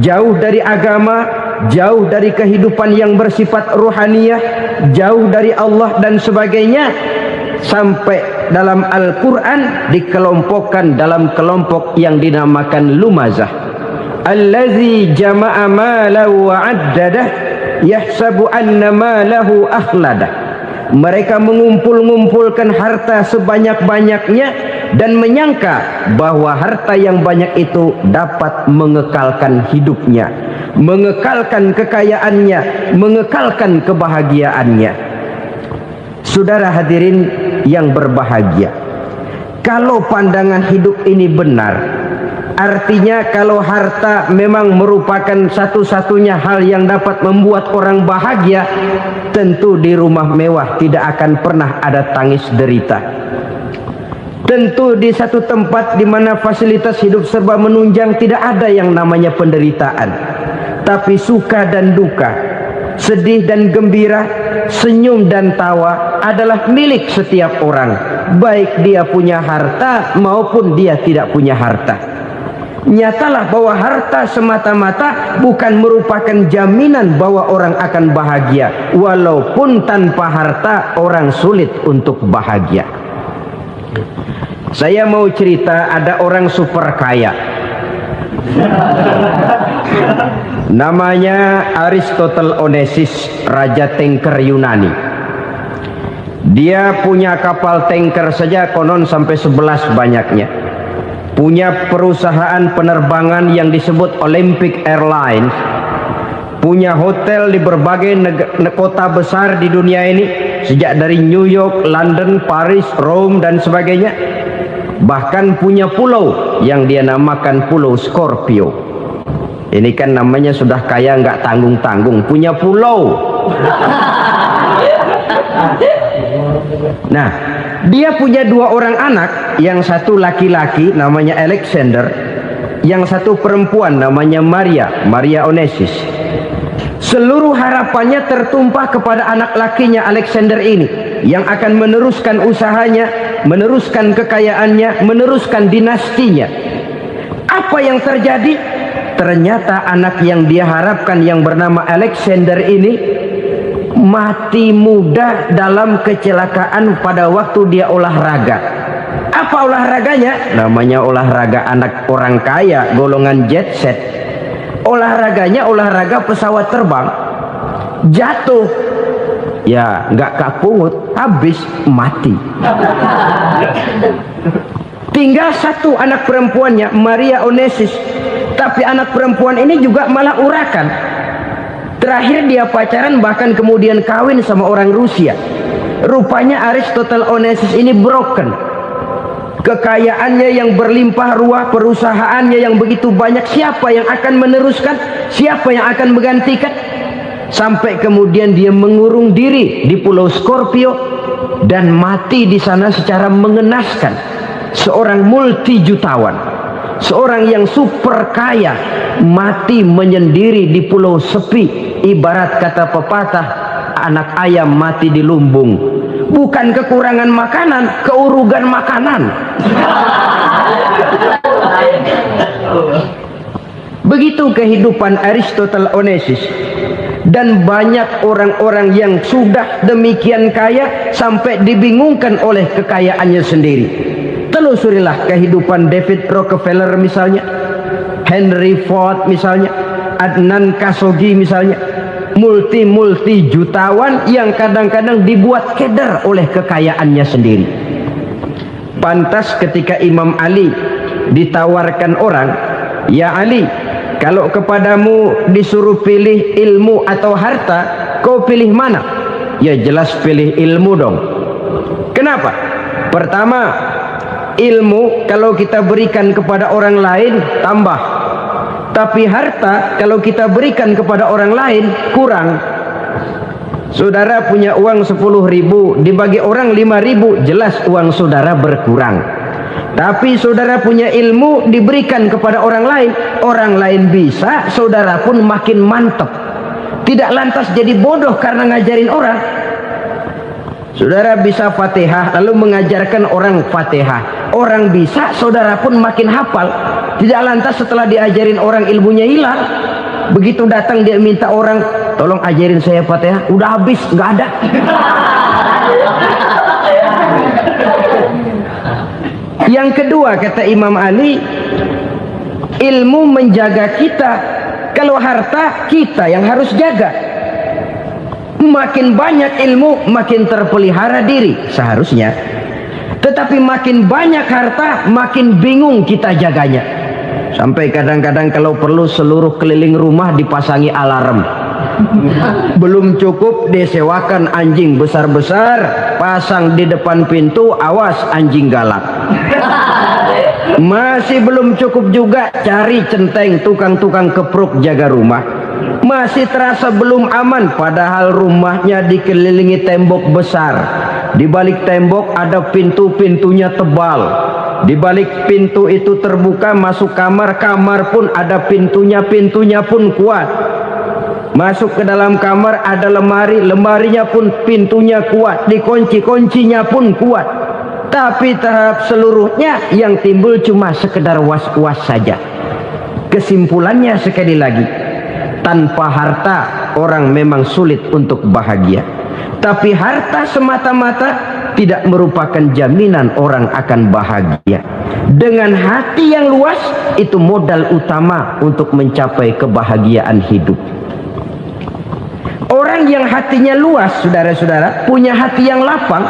jauh dari agama, jauh dari kehidupan yang bersifat ruhaniyah, jauh dari Allah dan sebagainya. Sampai dalam Al-Quran dikelompokkan dalam kelompok yang dinamakan lumazah. Allazi jama'a malahu wa'addadah yahsabu anna malahu akhladah. Mereka mengumpul-ngumpulkan harta sebanyak-banyaknya dan menyangka bahwa harta yang banyak itu dapat mengekalkan hidupnya, mengekalkan kekayaannya, mengekalkan kebahagiaannya. Saudara hadirin yang berbahagia, kalau pandangan hidup ini benar, Artinya kalau harta memang merupakan satu-satunya hal yang dapat membuat orang bahagia, tentu di rumah mewah tidak akan pernah ada tangis derita. Tentu di satu tempat di mana fasilitas hidup serba menunjang tidak ada yang namanya penderitaan. Tapi suka dan duka, sedih dan gembira, senyum dan tawa adalah milik setiap orang, baik dia punya harta maupun dia tidak punya harta. Nyatalah bahwa harta semata-mata bukan merupakan jaminan bahwa orang akan bahagia. Walaupun tanpa harta orang sulit untuk bahagia. Saya mau cerita, ada orang super kaya, namanya Aristotle Onassis, Raja Tanker Yunani. Dia punya kapal tanker saja konon sampai 11 banyaknya. Punya perusahaan penerbangan yang disebut Olympic Airlines. Punya hotel di berbagai kota besar di dunia ini, sejak dari New York, London, Paris, Rome dan sebagainya. Bahkan punya pulau yang dia namakan Pulau Scorpio. Ini kan namanya sudah kaya nggak tanggung-tanggung, punya pulau. Nah, dia punya 2 orang anak, yang satu laki-laki namanya Alexander, yang satu perempuan namanya Maria Onassis. Seluruh harapannya tertumpah kepada anak lakinya Alexander ini, yang akan meneruskan usahanya, meneruskan kekayaannya, meneruskan dinastinya. Apa yang terjadi? Ternyata anak yang dia harapkan yang bernama Alexander ini mati muda dalam kecelakaan pada waktu dia olahraga. Apa olahraganya? Namanya olahraga anak orang kaya, golongan jet set. Olahraganya olahraga pesawat terbang. Jatuh, ya nggak kapungut, habis mati. Tinggal satu anak perempuannya, Maria Onassis. Tapi anak perempuan ini juga malah urakan. Terakhir dia pacaran, bahkan kemudian kawin sama orang Rusia. Rupanya Aristotle Onassis ini broken. Kekayaannya yang berlimpah ruah, perusahaannya yang begitu banyak, siapa yang akan meneruskan? Siapa yang akan menggantikan? Sampai kemudian dia mengurung diri di Pulau Scorpio dan mati di sana secara mengenaskan. Seorang multi jutawan, seorang yang super kaya, mati menyendiri di pulau sepi. Ibarat kata pepatah, anak ayam mati di lumbung. Bukan kekurangan makanan, keurugan makanan. Begitu kehidupan Aristotle Onassis. Dan banyak orang-orang yang sudah demikian kaya sampai dibingungkan oleh kekayaannya sendiri. Telusurilah kehidupan David Rockefeller misalnya, Henry Ford misalnya, Adnan Khashoggi misalnya. Multi jutawan yang kadang-kadang dibuat keder oleh kekayaannya sendiri. Pantas ketika Imam Ali ditawarkan orang, "Ya Ali, kalau kepadamu disuruh pilih ilmu atau harta, kau pilih mana?" Ya jelas pilih ilmu dong. Kenapa? Pertama, ilmu kalau kita berikan kepada orang lain tambah. Tapi harta kalau kita berikan kepada orang lain kurang. Saudara punya uang 10.000, dibagi orang 5.000, jelas uang saudara berkurang. Tapi saudara punya ilmu diberikan kepada orang lain bisa, saudara pun makin mantap. Tidak lantas jadi bodoh karena ngajarin orang. Saudara bisa Fatihah lalu mengajarkan orang Fatihah. Orang bisa, saudara pun makin hafal. Tidak lantas setelah diajarin orang ilmunya hilang. Begitu datang dia minta orang, "Tolong ajarin saya Fatihah." Udah habis, nggak ada. Yang kedua kata Imam Ali, ilmu menjaga kita. Kalau harta kita yang harus jaga. Makin banyak ilmu makin terpelihara diri seharusnya. Tetapi makin banyak harta makin bingung kita jaganya. Sampai kadang-kadang kalau perlu seluruh keliling rumah dipasangi alarm. Belum cukup disewakan anjing besar-besar, pasang di depan pintu, awas anjing galak. Masih belum cukup juga cari centeng tukang-tukang kepruk jaga rumah. Masih terasa belum aman, padahal rumahnya dikelilingi tembok besar. Di balik tembok ada pintu-pintunya tebal. Di balik pintu itu terbuka masuk kamar, kamar pun ada pintunya, pintunya pun kuat. Masuk ke dalam kamar ada lemari, lemarinya pun pintunya kuat, dikunci, kuncinya pun kuat. Tapi terhadap seluruhnya yang timbul cuma sekedar was-was saja. Kesimpulannya sekali lagi, tanpa harta orang memang sulit untuk bahagia. Tapi harta semata-mata tidak merupakan jaminan orang akan bahagia. Dengan hati yang luas, itu modal utama untuk mencapai kebahagiaan hidup. Orang yang hatinya luas, saudara-saudara, punya hati yang lapang,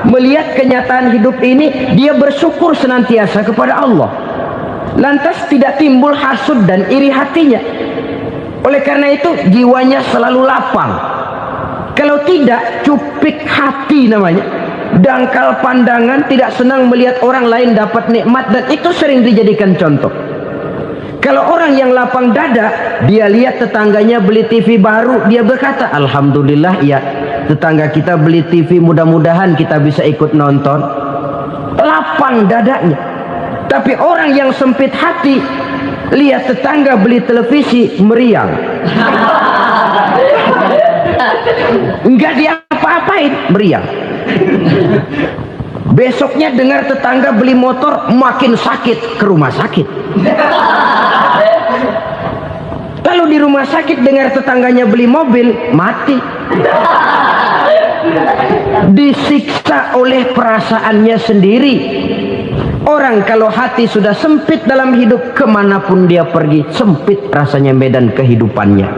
melihat kenyataan hidup ini, dia bersyukur senantiasa kepada Allah. Lantas tidak timbul hasud dan iri hatinya. Oleh karena itu jiwanya selalu lapang. Kalau tidak, cupik hati namanya, dangkal pandangan, tidak senang melihat orang lain dapat nikmat, dan itu sering dijadikan contoh. Kalau orang yang lapang dada, dia lihat tetangganya beli TV baru, dia berkata, alhamdulillah ya, tetangga kita beli TV, mudah-mudahan kita bisa ikut nonton. Lapang dadanya. Tapi orang yang sempit hati, lihat tetangga beli televisi, meriang. Enggak diapa-apain, meriang. Besoknya dengar tetangga beli motor, makin sakit, ke rumah sakit. Lalu di rumah sakit dengar tetangganya beli mobil, mati. Disiksa oleh perasaannya sendiri. Orang kalau hati sudah sempit dalam hidup, kemanapun dia pergi, sempit rasanya medan kehidupannya.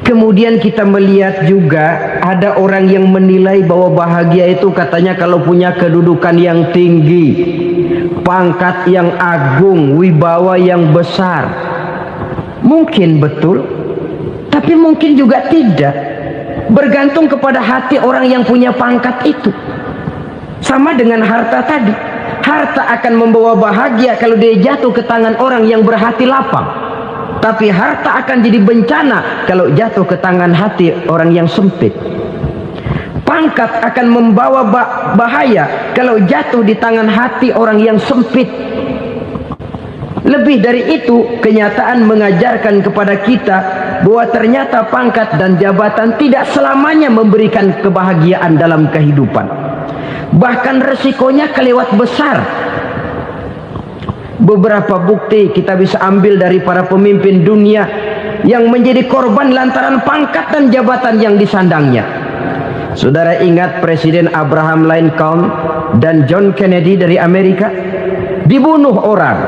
Kemudian kita melihat juga ada orang yang menilai bahwa bahagia itu katanya kalau punya kedudukan yang tinggi, pangkat yang agung, wibawa yang besar. Mungkin betul, tapi mungkin juga tidak. Bergantung kepada hati orang yang punya pangkat itu. Sama dengan harta tadi. Harta akan membawa bahagia kalau dia jatuh ke tangan orang yang berhati lapang. Tapi harta akan jadi bencana kalau jatuh ke tangan hati orang yang sempit. Pangkat akan membawa bahaya kalau jatuh di tangan hati orang yang sempit. Lebih dari itu, kenyataan mengajarkan kepada kita bahwa ternyata pangkat dan jabatan tidak selamanya memberikan kebahagiaan dalam kehidupan. Bahkan resikonya kelewat besar. Beberapa bukti kita bisa ambil dari para pemimpin dunia yang menjadi korban lantaran pangkat dan jabatan yang disandangnya. Saudara ingat Presiden Abraham Lincoln dan John Kennedy dari Amerika? Dibunuh orang.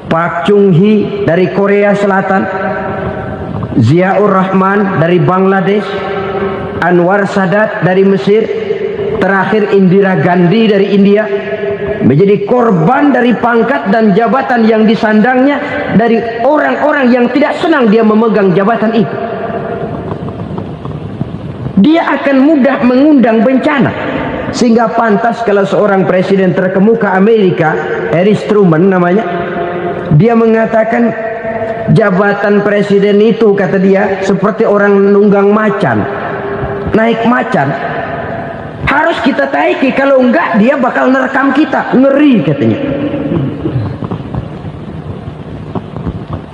Park Chung-hee dari Korea Selatan, Ziaur Rahman dari Bangladesh, Anwar Sadat dari Mesir, terakhir Indira Gandhi dari India, menjadi korban dari pangkat dan jabatan yang disandangnya dari orang-orang yang tidak senang dia memegang jabatan itu. Dia akan mudah mengundang bencana. Sehingga pantas kalau seorang presiden terkemuka Amerika, Harry Truman namanya, dia mengatakan jabatan presiden itu, kata dia, seperti orang nunggang macan, naik macan. Harus kita taiki, kalau enggak dia bakal nerekam kita, ngeri katanya.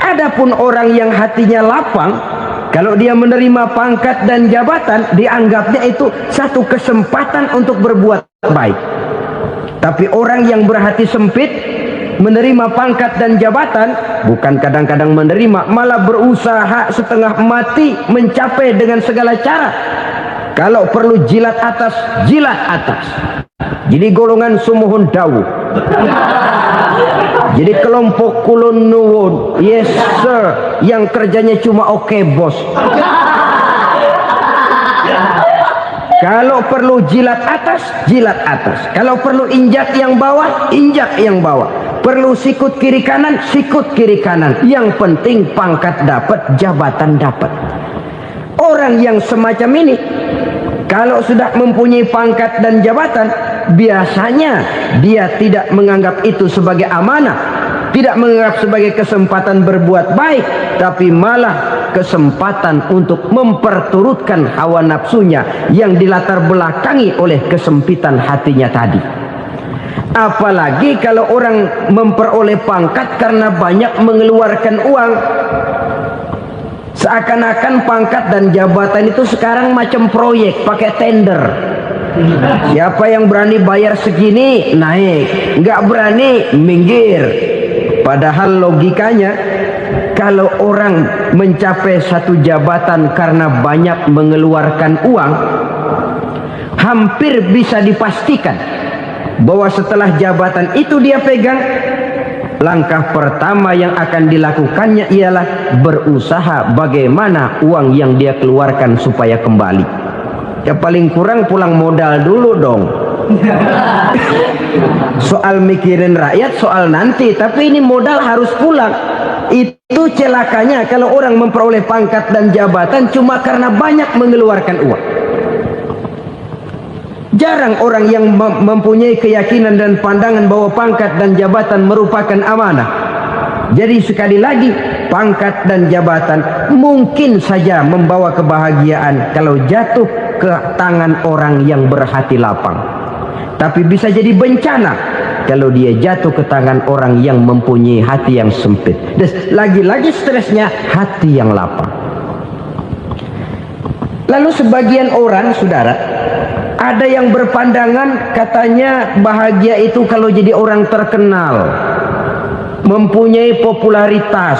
Adapun orang yang hatinya lapang, kalau dia menerima pangkat dan jabatan, dianggapnya itu satu kesempatan untuk berbuat baik. Tapi orang yang berhati sempit, menerima pangkat dan jabatan, bukan kadang-kadang menerima, malah berusaha setengah mati mencapai dengan segala cara. Kalau perlu jilat atas, jilat atas. Jadi golongan sumuhun dawu. Jadi kelompok kulon nuwun, yes sir, yang kerjanya cuma oke bos. Kalau perlu jilat atas, jilat atas. Kalau perlu injak yang bawah, injak yang bawah. Perlu sikut kiri kanan, sikut kiri kanan. Yang penting pangkat dapat, jabatan dapat. Orang yang semacam ini, kalau sudah mempunyai pangkat dan jabatan, biasanya dia tidak menganggap itu sebagai amanah, tidak menganggap sebagai kesempatan berbuat baik, tapi malah kesempatan untuk memperturutkan hawa nafsunya yang dilatar belakangi oleh kesempitan hatinya tadi. Apalagi kalau orang memperoleh pangkat karena banyak mengeluarkan uang. Seakan-akan pangkat dan jabatan itu sekarang macam proyek, pakai tender. Siapa yang berani bayar segini naik, nggak berani minggir. Padahal logikanya, kalau orang mencapai satu jabatan karena banyak mengeluarkan uang, hampir bisa dipastikan bahwa setelah jabatan itu dia pegang, langkah pertama yang akan dilakukannya ialah berusaha bagaimana uang yang dia keluarkan supaya kembali. Ya paling kurang pulang modal dulu dong. Soal mikirin rakyat soal nanti, tapi ini modal harus pulang. Itu celakanya kalau orang memperoleh pangkat dan jabatan cuma karena banyak mengeluarkan uang. Jarang orang yang mempunyai keyakinan dan pandangan bahwa pangkat dan jabatan merupakan amanah. Jadi sekali lagi, pangkat dan jabatan mungkin saja membawa kebahagiaan kalau jatuh ke tangan orang yang berhati lapang. Tapi bisa jadi bencana kalau dia jatuh ke tangan orang yang mempunyai hati yang sempit. Dan lagi-lagi stresnya hati yang lapang. Lalu sebagian orang, saudara, ada yang berpandangan katanya bahagia itu kalau jadi orang terkenal, mempunyai popularitas,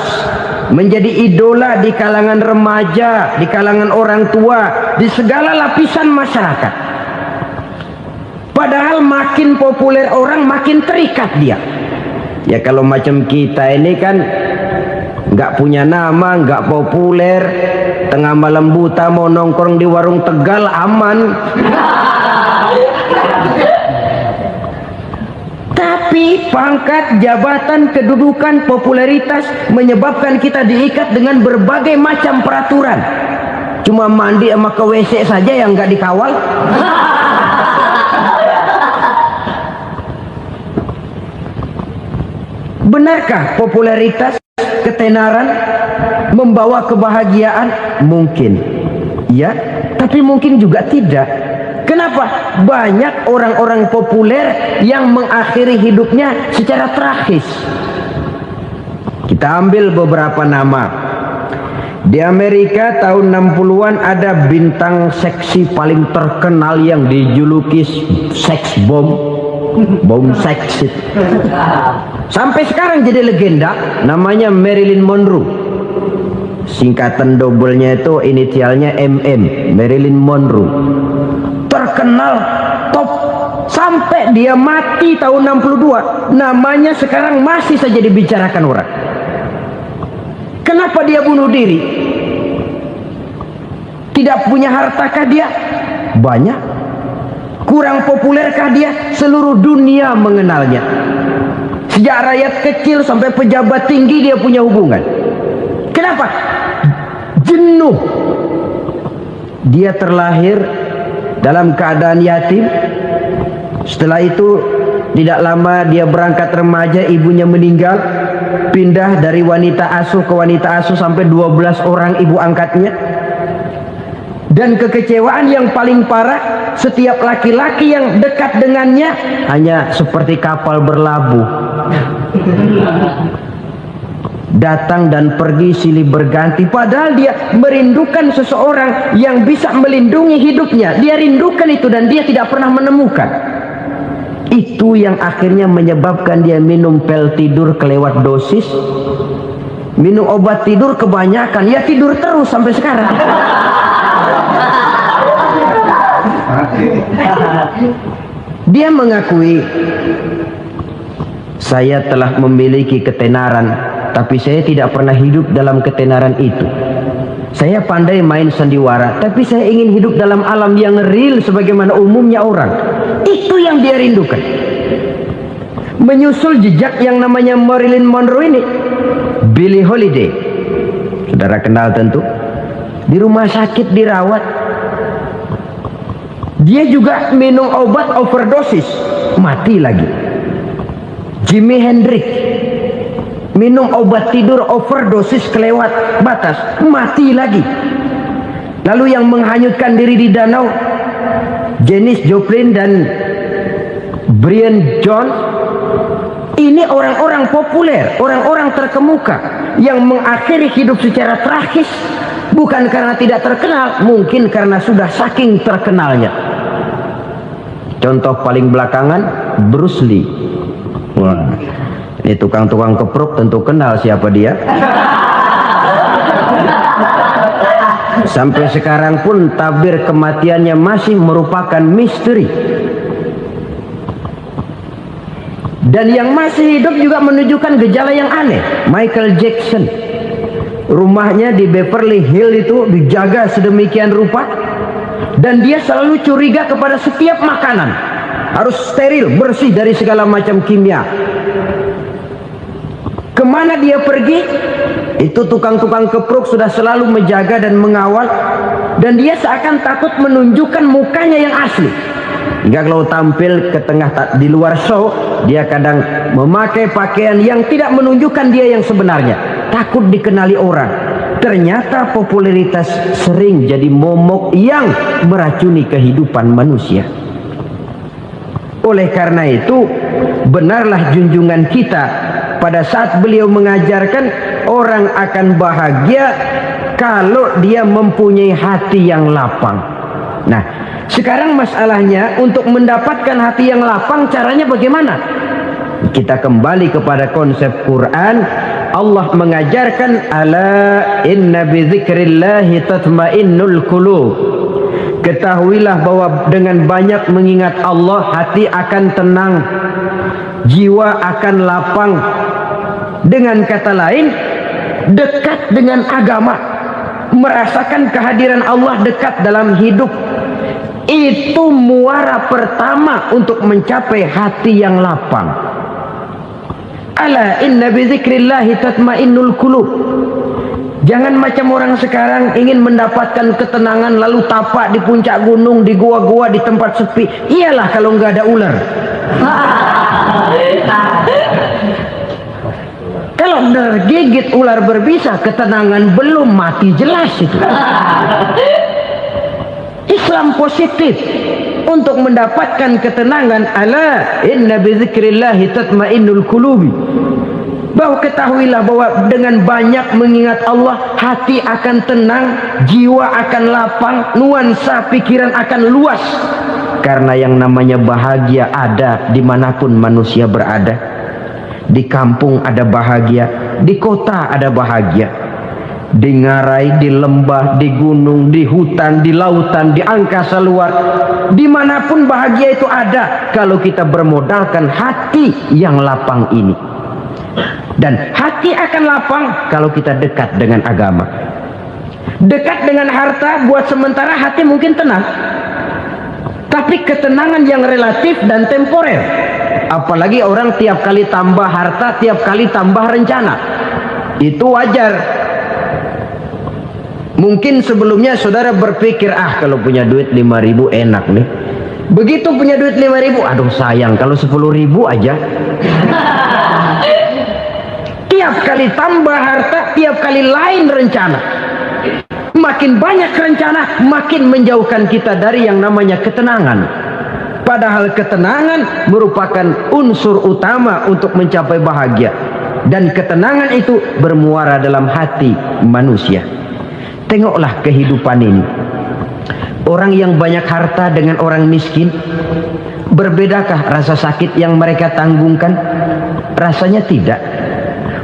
menjadi idola di kalangan remaja, di kalangan orang tua, di segala lapisan masyarakat. Padahal makin populer orang makin terikat dia. Ya kalau macam kita ini kan nggak punya nama, nggak populer, tengah malam buta mau nongkrong di warung Tegal aman. Tapi pangkat, jabatan, kedudukan, popularitas menyebabkan kita diikat dengan berbagai macam peraturan. Cuma mandi sama ke WC saja yang nggak dikawal. Benarkah popularitas, ketenaran membawa kebahagiaan? Mungkin ya, tapi mungkin juga tidak. Kenapa? Banyak orang-orang populer yang mengakhiri hidupnya secara tragis. Kita ambil beberapa nama. Di Amerika tahun 60-an ada bintang seksi paling terkenal yang dijuluki sex bomb, bom seks. Sampai sekarang jadi legenda, namanya Marilyn Monroe. Singkatan dobelnya itu inisialnya MM, Marilyn Monroe. Terkenal top sampai dia mati tahun 62, namanya sekarang masih saja dibicarakan orang. Kenapa dia bunuh diri? Tidak punya hartakah dia? Banyak. Kurang populerkah dia? Seluruh dunia mengenalnya. Sejak rakyat kecil sampai pejabat tinggi dia punya hubungan. Kenapa? Jenuh. Dia terlahir dalam keadaan yatim. Setelah itu tidak lama dia berangkat remaja, ibunya meninggal, pindah dari wanita asuh ke wanita asuh sampai 12 orang ibu angkatnya. Dan kekecewaan yang paling parah, setiap laki-laki yang dekat dengannya hanya seperti kapal berlabuh, datang dan pergi silih berganti. Padahal dia merindukan seseorang yang bisa melindungi hidupnya. Dia rindukan itu dan dia tidak pernah menemukan. Itu yang akhirnya menyebabkan dia minum pil tidur kelewat dosis, minum obat tidur kebanyakan, ya tidur terus sampai sekarang. Dia mengakui, saya telah memiliki ketenaran, tapi saya tidak pernah hidup dalam ketenaran itu. Saya pandai main sandiwara, tapi saya ingin hidup dalam alam yang real sebagaimana umumnya orang. Itu yang dia rindukan. Menyusul jejak yang namanya Marilyn Monroe ini, Billie Holiday, saudara kenal tentu, di rumah sakit dirawat. Dia juga minum obat overdosis, mati lagi. Jimi Hendrix minum obat tidur overdosis kelewat batas, mati lagi. Lalu yang menghanyutkan diri di danau, Janis Joplin dan Brian Jones. Ini orang-orang populer, orang-orang terkemuka yang mengakhiri hidup secara tragis, bukan karena tidak terkenal, mungkin karena sudah saking terkenalnya. Contoh paling belakangan, Bruce Lee. Wah, ini tukang-tukang kepruk tentu kenal siapa dia. Sampai sekarang pun tabir kematiannya masih merupakan misteri. Dan yang masih hidup juga menunjukkan gejala yang aneh. Michael Jackson, rumahnya di Beverly Hills itu dijaga sedemikian rupa, dan dia selalu curiga kepada setiap makanan harus steril, bersih dari segala macam kimia. Kemana dia pergi, itu tukang-tukang kepruk sudah selalu menjaga dan mengawal, dan dia seakan takut menunjukkan mukanya yang asli. Hingga kalau tampil ke tengah di luar show, dia kadang memakai pakaian yang tidak menunjukkan dia yang sebenarnya, takut dikenali orang. Ternyata popularitas sering jadi momok yang meracuni kehidupan manusia. Oleh karena itu, benarlah junjungan kita pada saat beliau mengajarkan orang akan bahagia kalau dia mempunyai hati yang lapang. Nah, sekarang masalahnya untuk mendapatkan hati yang lapang, caranya bagaimana? Kita kembali kepada konsep Quran. Allah mengajarkan, ala inna bi dzikrillahi tatmainnul qulub. Ketahuilah bahwa dengan banyak mengingat Allah, hati akan tenang, jiwa akan lapang. Dengan kata lain, dekat dengan agama, merasakan kehadiran Allah dekat dalam hidup, itu muara pertama untuk mencapai hati yang lapang. Ala inna bi dzikrillahi tatmainnul qulub. Jangan macam orang sekarang ingin mendapatkan ketenangan lalu tapak di puncak gunung, di gua-gua, di tempat sepi. Iyalah kalau nggak ada ular. Kalau tergigit ular berbisa, ketenangan belum, mati jelas itu. Islam positif untuk mendapatkan ketenangan. Ala inna bi dzikrillahi tatmainnul qulubi. Bahwa ketahuilah bahwa dengan banyak mengingat Allah, hati akan tenang, jiwa akan lapang, nuansa pikiran akan luas. Karena yang namanya bahagia ada dimanapun manusia berada. Di kampung ada bahagia, di kota ada bahagia, di ngarai, di lembah, di gunung, di hutan, di lautan, di angkasa luar, dimanapun bahagia itu ada kalau kita bermodalkan hati yang lapang ini. Dan hati akan lapang kalau kita dekat dengan agama. Dekat dengan harta buat sementara hati mungkin tenang, tapi ketenangan yang relatif dan temporer. Apalagi orang tiap kali tambah harta, tiap kali tambah rencana, itu wajar. Mungkin sebelumnya saudara berpikir, kalau punya duit 5.000 enak nih. Begitu punya duit 5.000, aduh sayang kalau 10.000 aja. Tiap kali tambah harta, tiap kali lain rencana. Makin banyak rencana, makin menjauhkan kita dari yang namanya ketenangan. Padahal ketenangan merupakan unsur utama untuk mencapai bahagia. Dan ketenangan itu bermuara dalam hati manusia. Tengoklah kehidupan ini. Orang yang banyak harta dengan orang miskin, berbedakah rasa sakit yang mereka tanggungkan? Rasanya tidak.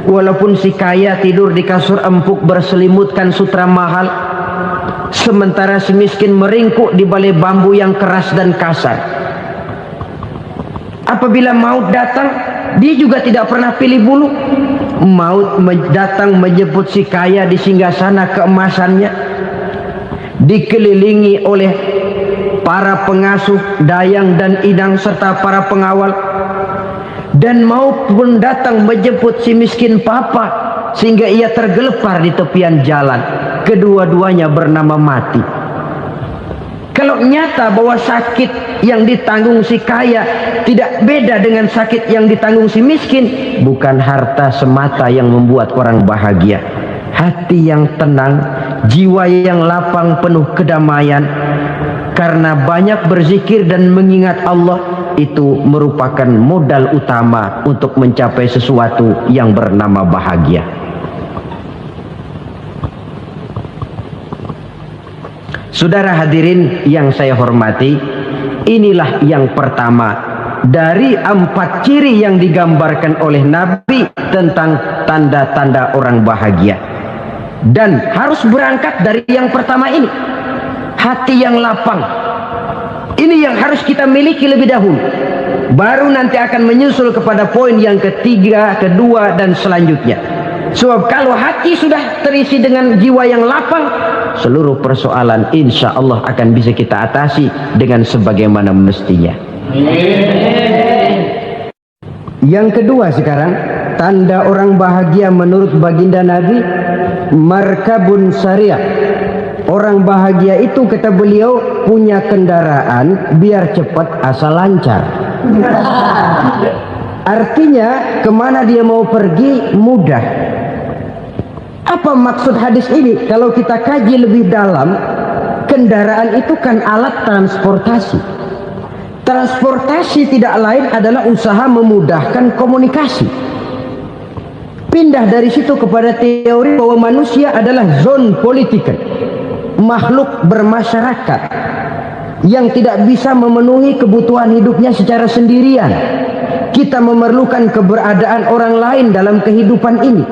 Walaupun si kaya tidur di kasur empuk berselimutkan sutra mahal, sementara si miskin meringkuk di balai bambu yang keras dan kasar. Apabila maut datang, dia juga tidak pernah pilih bulu. Maut datang menjemput si kaya di singgasana keemasannya, dikelilingi oleh para pengasuh, dayang dan idang serta para pengawal. Dan maut pun datang menjemput si miskin papa, sehingga ia tergelepar di tepian jalan. Kedua-duanya bernama mati. Kalau nyata bahwa sakit yang ditanggung si kaya tidak beda dengan sakit yang ditanggung si miskin, bukan harta semata yang membuat orang bahagia. Hati yang tenang, jiwa yang lapang penuh kedamaian, karena banyak berzikir dan mengingat Allah, itu merupakan modal utama untuk mencapai sesuatu yang bernama bahagia. Saudara hadirin yang saya hormati, inilah yang pertama dari 4 ciri yang digambarkan oleh Nabi tentang tanda-tanda orang bahagia. Dan harus berangkat dari yang pertama ini, hati yang lapang. Ini yang harus kita miliki lebih dahulu, baru nanti akan menyusul kepada poin yang ketiga, kedua, dan selanjutnya. Sebab kalau hati sudah terisi dengan jiwa yang lapang, seluruh persoalan insya Allah akan bisa kita atasi dengan sebagaimana mestinya. Yang kedua sekarang, tanda orang bahagia menurut baginda Nabi, markabun syariah. Orang bahagia itu, kata beliau, punya kendaraan biar cepat asal lancar. Artinya kemana dia mau pergi mudah. Apa maksud hadis ini? Kalau kita kaji lebih dalam, kendaraan itu kan alat transportasi. Transportasi tidak lain adalah usaha memudahkan komunikasi. Pindah dari situ kepada teori bahwa manusia adalah zon politiker, makhluk bermasyarakat yang tidak bisa memenuhi kebutuhan hidupnya secara sendirian. Kita memerlukan keberadaan orang lain dalam kehidupan ini.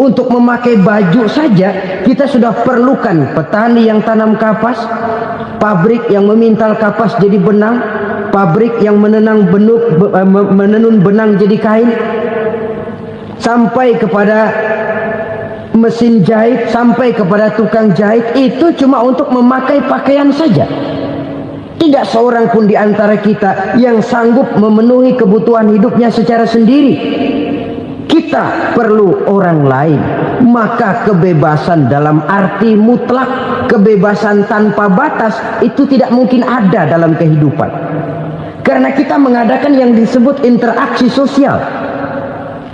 Untuk memakai baju saja kita sudah perlukan petani yang tanam kapas, pabrik yang memintal kapas jadi benang, pabrik yang menenun benang jadi kain, sampai kepada mesin jahit, sampai kepada tukang jahit. Itu cuma untuk memakai pakaian saja. Tidak seorang pun di antara kita yang sanggup memenuhi kebutuhan hidupnya secara sendiri. Kita perlu orang lain. Maka kebebasan dalam arti mutlak, kebebasan tanpa batas, itu tidak mungkin ada dalam kehidupan. Karena kita mengadakan yang disebut interaksi sosial.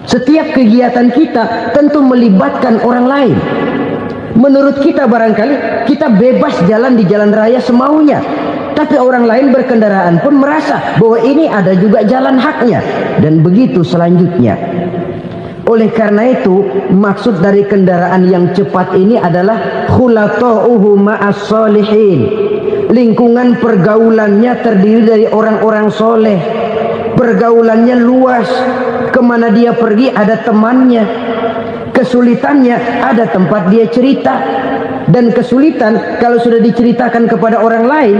Setiap kegiatan kita tentu melibatkan orang lain. Menurut kita barangkali kita bebas jalan di jalan raya semaunya, tapi orang lain berkendaraan pun merasa bahwa ini ada juga jalan haknya, dan begitu selanjutnya. Oleh karena itu, maksud dari kendaraan yang cepat ini adalah khulatuhu ma'as solihin. Lingkungan pergaulannya terdiri dari orang-orang soleh. Pergaulannya luas. Kemana dia pergi ada temannya. Kesulitannya ada tempat dia cerita. Dan kesulitan kalau sudah diceritakan kepada orang lain,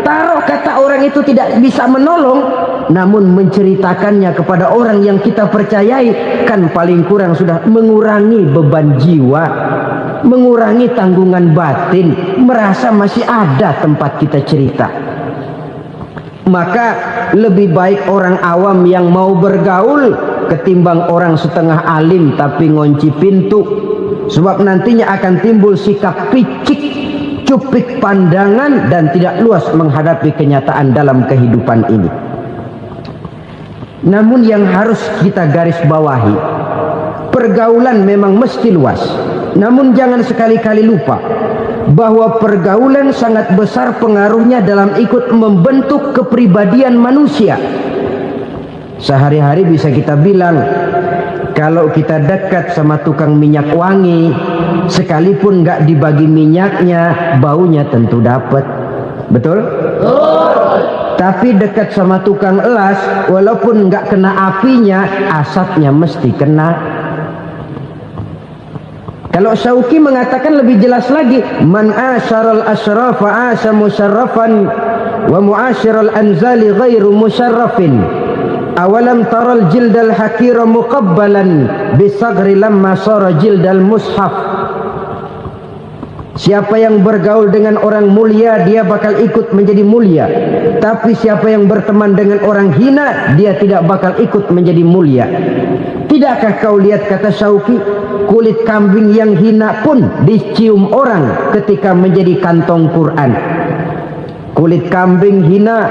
taruh kata orang itu tidak bisa menolong, namun menceritakannya kepada orang yang kita percayai, kan paling kurang sudah mengurangi beban jiwa, mengurangi tanggungan batin, merasa masih ada tempat kita cerita. Maka lebih baik orang awam yang mau bergaul ketimbang orang setengah alim tapi ngunci pintu. Sebab nantinya akan timbul sikap picik, cupik pandangan, dan tidak luas menghadapi kenyataan dalam kehidupan ini. Namun yang harus kita garis bawahi, pergaulan memang mesti luas. Namun jangan sekali-kali lupa bahwa pergaulan sangat besar pengaruhnya dalam ikut membentuk kepribadian manusia. Sehari-hari bisa kita bilang, kalau kita dekat sama tukang minyak wangi, sekalipun nggak dibagi minyaknya, baunya tentu dapat. Betul? Betul. Tapi dekat sama tukang elas, walaupun nggak kena apinya, asapnya mesti kena. Kalau Syauqi mengatakan lebih jelas lagi, man asyaral asrafa asa musyarrafan wa muasyiral anzali ghairu musyarrafin. Awalam taral jildal hakira muqabbalan bisagri lamma sara jildal mushaf. Siapa yang bergaul dengan orang mulia, dia bakal ikut menjadi mulia. Tapi siapa yang berteman dengan orang hina, dia tidak bakal ikut menjadi mulia. Tidakkah kau lihat, kata Syauqi, kulit kambing yang hina pun dicium orang ketika menjadi kantong Quran. Kulit kambing hina,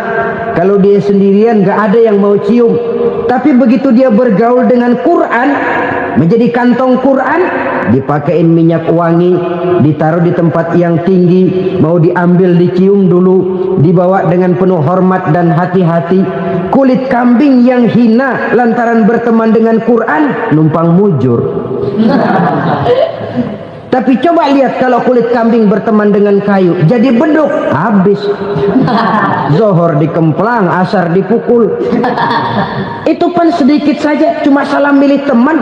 kalau dia sendirian gak ada yang mau cium. Tapi begitu dia bergaul dengan Quran, menjadi kantong Quran, dipakein minyak wangi, ditaruh di tempat yang tinggi, mau diambil dicium dulu, dibawa dengan penuh hormat dan hati-hati. Kulit kambing yang hina lantaran berteman dengan Quran, numpang mujur. Tapi coba lihat kalau kulit kambing berteman dengan kayu, jadi beduk, habis. Zohor dikemplang, asar dipukul. Itu pun sedikit saja, cuma salah milih teman.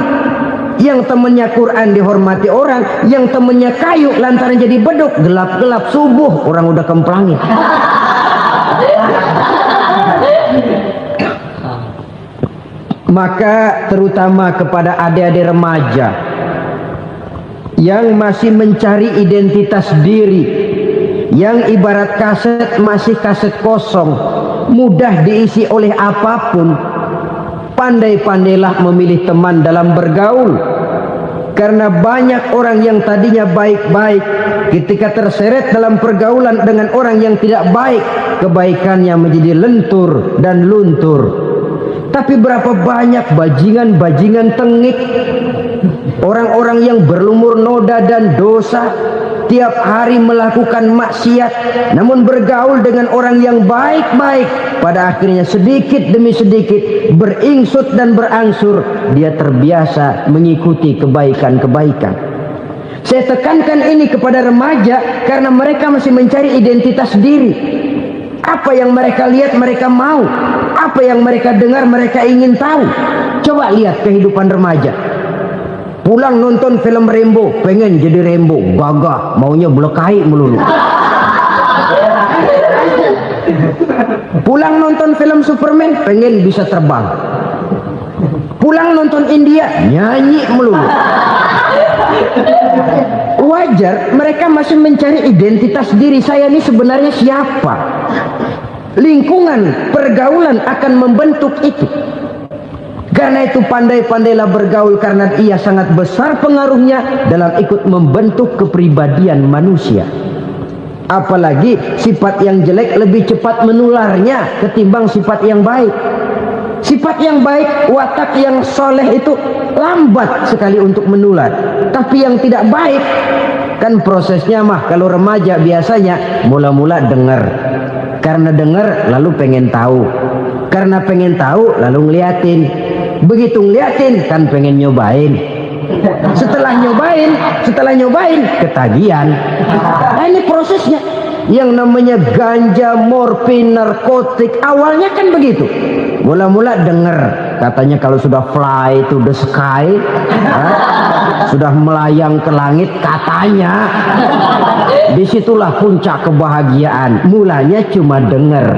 Yang temannya Quran dihormati orang, yang temannya kayu lantaran jadi beduk, gelap-gelap subuh orang udah kemplangin. Maka terutama kepada adik-adik remaja yang masih mencari identitas diri, yang ibarat kaset masih kaset kosong, mudah diisi oleh apapun, pandai-pandailah memilih teman dalam bergaul. Karena banyak orang yang tadinya baik-baik, ketika terseret dalam pergaulan dengan orang yang tidak baik, kebaikannya menjadi lentur dan luntur. Tapi berapa banyak bajingan-bajingan tengik, orang-orang yang berlumur noda dan dosa, tiap hari melakukan maksiat, namun bergaul dengan orang yang baik-baik, pada akhirnya sedikit demi sedikit beringsut dan berangsur dia terbiasa mengikuti kebaikan-kebaikan. Saya tekankan ini kepada remaja karena mereka masih mencari identitas diri. Apa yang mereka lihat mereka mau, apa yang mereka dengar mereka ingin tahu. Coba lihat kehidupan remaja. Pulang nonton film Rambo, pengen jadi Rambo, gagah, maunya belekai melulu. Pulang nonton film Superman, pengen bisa terbang. Pulang nonton India, nyanyi melulu. Wajar, mereka masih mencari identitas diri. Saya ini sebenarnya siapa? Lingkungan, pergaulan akan membentuk itu. Karena itu pandai-pandailah bergaul, karena ia sangat besar pengaruhnya dalam ikut membentuk kepribadian manusia. Apalagi sifat yang jelek lebih cepat menularnya ketimbang sifat yang baik. Sifat yang baik, watak yang soleh itu lambat sekali untuk menular. Tapi yang tidak baik, kan prosesnya mah kalau remaja biasanya mula-mula dengar. Karena dengar lalu pengen tahu. Karena pengen tahu lalu ngeliatin. Begitu ngeliatin kan pengen nyobain. Setelah nyobain ketagihan. Nah, ini prosesnya. Yang namanya ganja, morfin, narkotik, awalnya kan begitu. Mula-mula dengar, katanya kalau sudah fly to the sky, sudah melayang ke langit, katanya disitulah puncak kebahagiaan. Mulanya cuma dengar.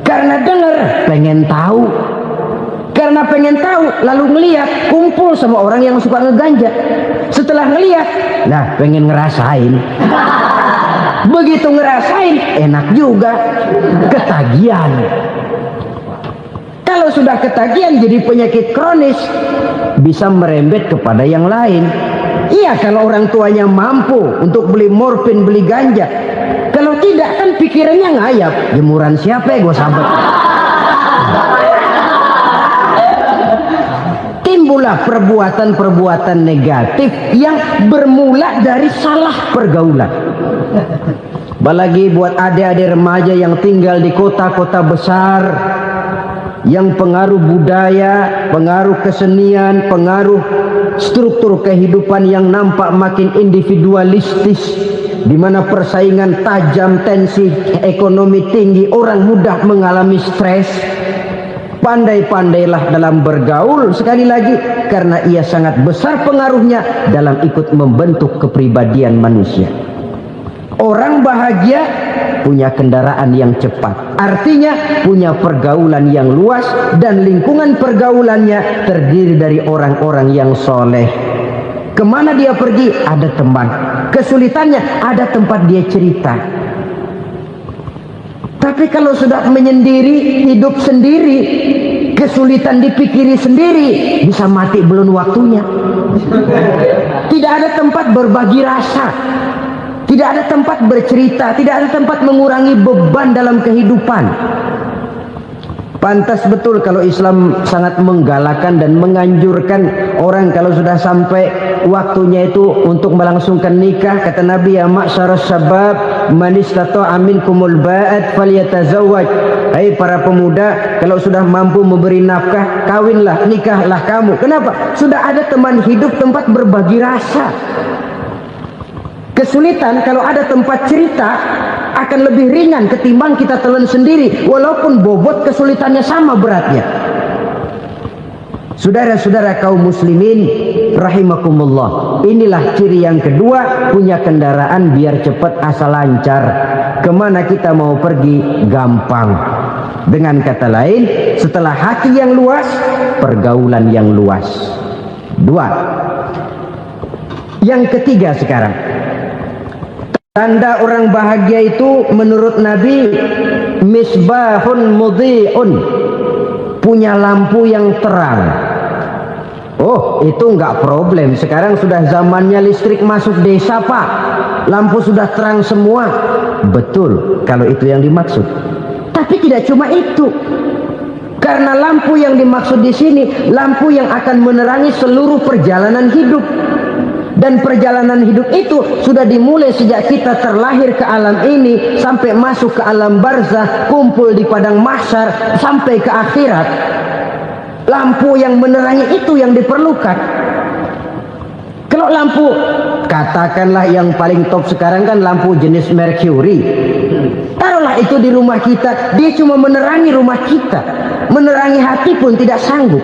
Karena dengar pengen tahu. Karena pengen tahu lalu ngeliat, kumpul sama orang yang suka ngeganja. Setelah ngeliat, nah pengen ngerasain. Begitu ngerasain enak juga, ketagihan. Kalau sudah ketagihan jadi penyakit kronis, bisa merembet kepada yang lain. Iya, kalau orang tuanya mampu untuk beli morfin, beli ganja. Kalau tidak kan pikirannya ngayap, jemuran siapa ya gue sahabat. Timbullah perbuatan-perbuatan negatif yang bermula dari salah pergaulan. Apalagi buat adik-adik remaja yang tinggal di kota-kota besar, yang pengaruh budaya, pengaruh kesenian, pengaruh struktur kehidupan yang nampak makin individualistis, di mana persaingan tajam, tensi ekonomi tinggi, orang mudah mengalami stres. Pandai-pandailah dalam bergaul, sekali lagi, karena ia sangat besar pengaruhnya dalam ikut membentuk kepribadian manusia. Orang bahagia punya kendaraan yang cepat, artinya punya pergaulan yang luas, dan lingkungan pergaulannya terdiri dari orang-orang yang soleh. Kemana dia pergi ada teman, kesulitannya ada tempat dia cerita. Tapi kalau sudah menyendiri, hidup sendiri, kesulitan dipikiri sendiri, bisa mati belum waktunya. Tidak ada tempat berbagi rasa, Tidak ada tempat bercerita, tidak ada tempat mengurangi beban dalam kehidupan. Pantas betul kalau Islam sangat menggalakkan dan menganjurkan orang kalau sudah sampai waktunya itu untuk melangsungkan nikah. Kata Nabi, ya ma'syaras syabab man istata'a minkumul ba'at falyatazawwaj. Hai para pemuda, kalau sudah mampu memberi nafkah, kawinlah, nikahlah kamu. Kenapa? Sudah ada teman hidup, tempat berbagi rasa. Kesulitan kalau ada tempat cerita akan lebih ringan ketimbang kita telan sendiri, walaupun bobot kesulitannya sama beratnya. Saudara-saudara kaum muslimin rahimakumullah, inilah ciri yang kedua, punya kendaraan biar cepat asal lancar. Kemana kita mau pergi gampang. Dengan kata lain, setelah hati yang luas, pergaulan yang luas. Dua. Yang ketiga sekarang, tanda orang bahagia itu menurut Nabi, misbahun mudhi'un, punya lampu yang terang. Oh, itu enggak problem. Sekarang sudah zamannya listrik masuk desa, Pak. Lampu sudah terang semua. Betul, kalau itu yang dimaksud. Tapi tidak cuma itu. Karena lampu yang dimaksud di sini, lampu yang akan menerangi seluruh perjalanan hidup. Dan perjalanan hidup itu sudah dimulai sejak kita terlahir ke alam ini sampai masuk ke alam barzah, kumpul di padang mahsyar sampai ke akhirat. Lampu yang menerangi itu yang diperlukan. Kalau lampu, katakanlah yang paling top sekarang kan lampu jenis Mercury. Taruhlah itu di rumah kita, dia cuma menerangi rumah kita, menerangi hati pun tidak sanggup.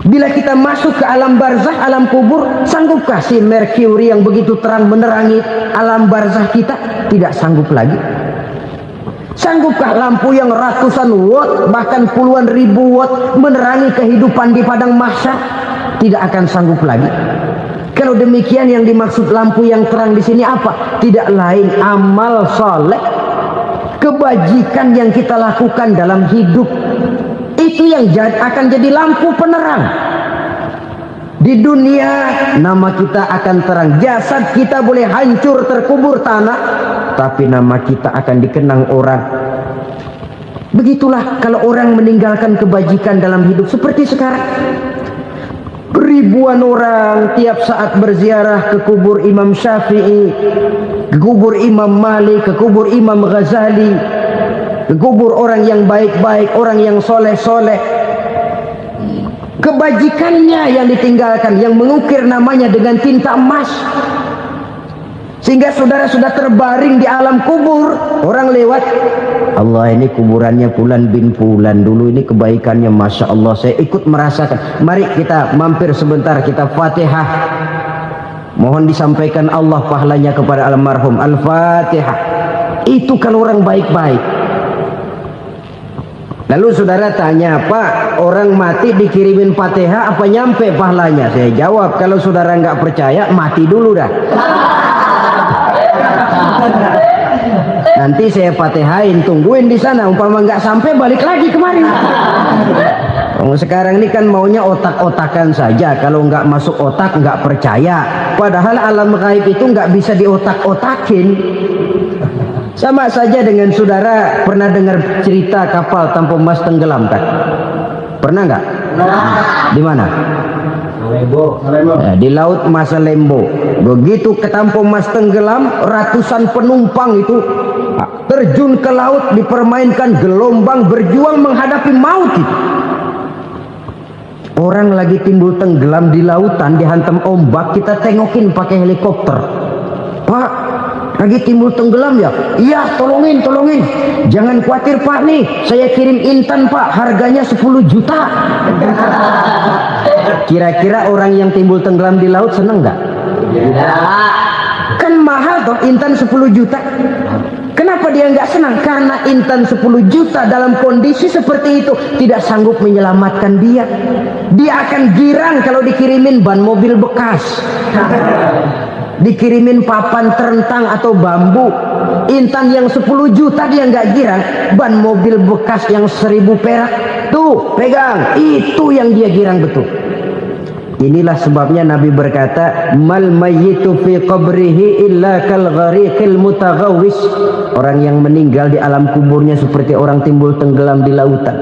Bila kita masuk ke alam barzah, alam kubur, sanggupkah si Mercury yang begitu terang menerangi alam barzah kita? Tidak sanggup lagi. Sanggupkah lampu yang ratusan watt, bahkan puluhan ribu watt menerangi kehidupan di padang mahsyar? Tidak akan sanggup lagi. Kalau demikian, yang dimaksud lampu yang terang di sini apa? Tidak lain amal soleh, kebajikan yang kita lakukan dalam hidup. Itu yang akan jadi lampu penerang. Di dunia nama kita akan terang. Jasad kita boleh hancur terkubur tanah, tapi nama kita akan dikenang orang. Begitulah kalau orang meninggalkan kebajikan dalam hidup seperti sekarang. Ribuan orang tiap saat berziarah ke kubur Imam Syafi'i, ke kubur Imam Malik, ke kubur Imam Ghazali, ke kubur orang yang baik-baik, orang yang soleh-soleh. Kebajikannya yang ditinggalkan, yang mengukir namanya dengan tinta emas. Sehingga saudara sudah terbaring di alam kubur, orang lewat, Allah ini kuburannya Fulan bin Fulan, dulu ini kebaikannya Masya Allah, saya ikut merasakan. Mari kita mampir sebentar, kita Fatihah. Mohon disampaikan Allah pahalanya kepada almarhum. Al-Fatihah. Itu kalau orang baik-baik. Lalu saudara tanya, Pak, orang mati dikirimin Fatihah apa nyampe pahalanya? Saya jawab, kalau saudara nggak percaya, mati dulu dah. Nanti saya Fatihain, tungguin di sana. Umpama nggak sampai, balik lagi kemari. Sekarang ini kan maunya otak-otakan saja. Kalau nggak masuk otak, nggak percaya. Padahal alam gaib itu nggak bisa diotak-otakin. Sama saja dengan saudara pernah dengar cerita kapal tanpa emas tenggelam kan? Pernah nggak? Di mana? Ya, di laut Masalembo. Begitu ketampo emas tenggelam, ratusan penumpang itu terjun ke laut, dipermainkan gelombang, berjuang menghadapi maut itu. Orang lagi timbul tenggelam di lautan, dihantam ombak, kita tengokin pakai helikopter. Pak, lagi timbul tenggelam ya? Iya, tolongin. Jangan khawatir Pak, nih saya kirim intan Pak, harganya 10 juta. Kira-kira orang yang timbul tenggelam di laut seneng nggak? Kan mahal toh intan 10 juta. Kenapa dia nggak senang? Karena intan 10 juta dalam kondisi seperti itu tidak sanggup menyelamatkan dia. Dia akan girang kalau dikirimin ban mobil bekas, dikirimin papan terentang atau bambu. Intan yang 10 juta dia nggak girang. Ban mobil bekas yang 1000 perak, tuh pegang, itu yang dia girang betul. Inilah sebabnya Nabi berkata, mal mayyitu fi qabrihi illa kal ghariqil mutaghawwis. Orang yang meninggal di alam kuburnya seperti orang timbul tenggelam di lautan.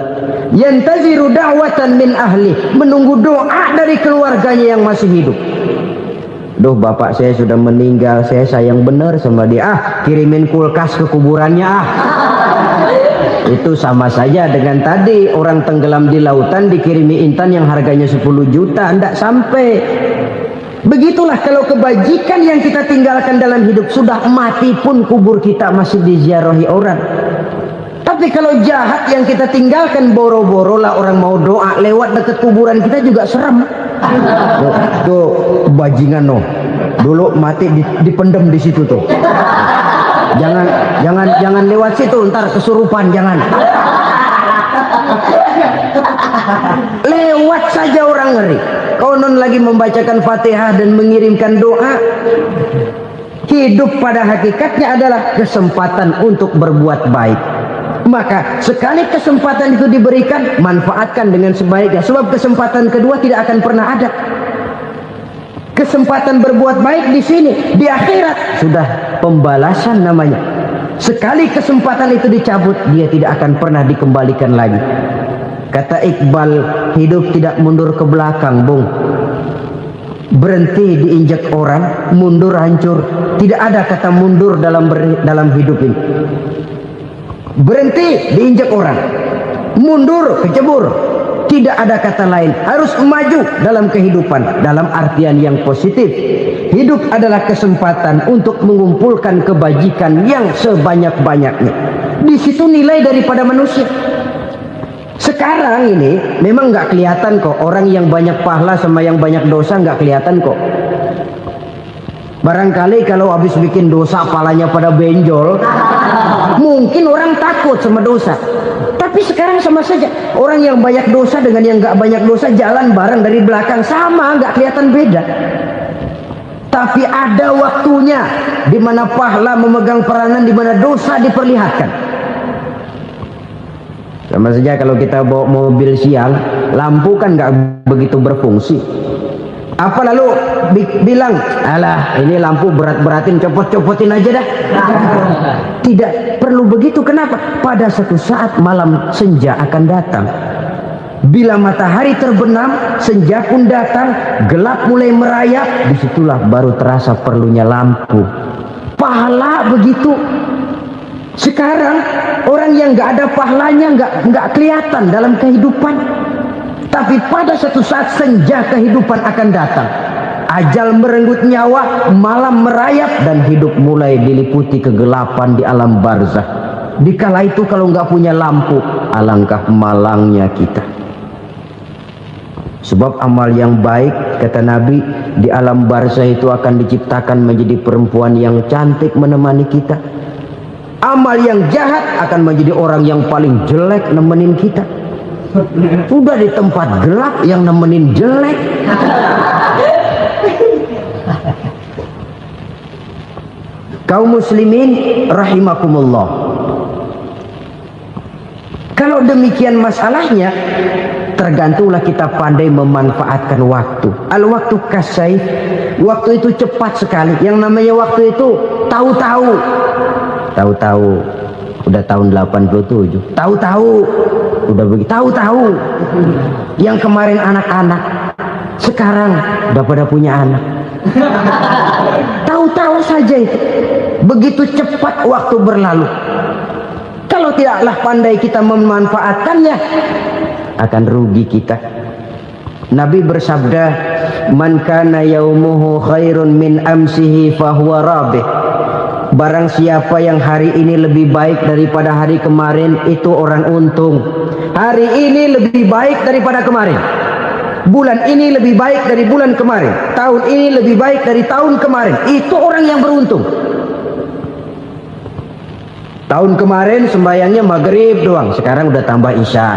Yantaziru da'watan min ahli, menunggu doa dari keluarganya yang masih hidup. Duh, bapak saya sudah meninggal, saya sayang benar sama dia. Kirimin kulkas ke kuburannya Itu sama saja dengan tadi orang tenggelam di lautan dikirimi intan yang harganya 10 juta, tidak sampai. Begitulah kalau kebajikan yang kita tinggalkan dalam hidup, sudah mati pun kubur kita masih diziarahi orang. Tapi kalau jahat yang kita tinggalkan, boro-boro lah orang mau doa lewat dekat kuburan kita juga serem. Tuh bajingan dulu mati dipendem di situ tuh. Jangan lewat situ, ntar kesurupan, jangan. Lewat saja orang ngeri. Konon lagi membacakan Fatihah dan mengirimkan doa. Hidup pada hakikatnya adalah kesempatan untuk berbuat baik. Maka sekali kesempatan itu diberikan, manfaatkan dengan sebaiknya. Sebab kesempatan kedua tidak akan pernah ada. Kesempatan berbuat baik di sini, di akhirat sudah pembalasan namanya. Sekali kesempatan itu dicabut, dia tidak akan pernah dikembalikan lagi. Kata Iqbal, hidup tidak mundur ke belakang, Bung. Berhenti diinjak orang, mundur hancur. Tidak ada kata mundur dalam hidup ini. Berhenti diinjak orang, mundur kecebur. Tidak ada kata lain, harus maju dalam kehidupan dalam artian yang positif. Hidup adalah kesempatan untuk mengumpulkan kebajikan yang sebanyak-banyaknya. Di situ nilai daripada manusia. Sekarang ini memang nggak kelihatan kok, orang yang banyak pahala sama yang banyak dosa nggak kelihatan kok. Barangkali kalau habis bikin dosa palanya pada benjol, mungkin orang takut sama dosa. Tapi sekarang sama saja, orang yang banyak dosa dengan yang nggak banyak dosa jalan bareng dari belakang, sama, nggak kelihatan beda. Tapi ada waktunya di mana pahala memegang peranan, di mana dosa diperlihatkan. Sama saja kalau kita bawa mobil siang, lampu kan nggak begitu berfungsi. Apa lalu bilang, alah ini lampu berat-beratin, copot-copotin aja dah. Tidak perlu begitu. Kenapa? Pada satu saat malam senja akan datang. Bila matahari terbenam, senja pun datang, gelap mulai merayap, disitulah baru terasa perlunya lampu. Pahala begitu. Sekarang orang yang nggak ada pahalanya nggak kelihatan dalam kehidupan. Tapi pada suatu saat senja kehidupan akan datang. Ajal merenggut nyawa, malam merayap, dan hidup mulai diliputi kegelapan di alam barzah. Dikala itu kalau nggak punya lampu, alangkah malangnya kita. Sebab amal yang baik, kata Nabi, di alam barzah itu akan diciptakan menjadi perempuan yang cantik menemani kita. Amal yang jahat akan menjadi orang yang paling jelek nemenin kita. Udah di tempat gelap yang nemenin jelek. Kaum muslimin rahimakumullah. Kalau demikian masalahnya, tergantunglah kita pandai memanfaatkan waktu. Al-waktu kasayf. Waktu itu cepat sekali. Yang namanya waktu itu tahu-tahu. Tahu-tahu. Udah tahun 87. Tahu-tahu. Udah begitu, tahu-tahu. Yang kemarin anak-anak, sekarang udah pada punya anak. Tahu-tahu saja itu. Begitu cepat waktu berlalu. Kalau tidaklah pandai kita memanfaatkannya, akan rugi kita. Nabi bersabda, man kana yaumuhu khairun min amsihi fahuwa rabih. Barang siapa yang hari ini lebih baik daripada hari kemarin, itu orang untung. Hari ini lebih baik daripada kemarin. Bulan ini lebih baik dari bulan kemarin. Tahun ini lebih baik dari tahun kemarin. Itu orang yang beruntung. Tahun kemarin sembahyangnya maghrib doang, sekarang udah tambah isya.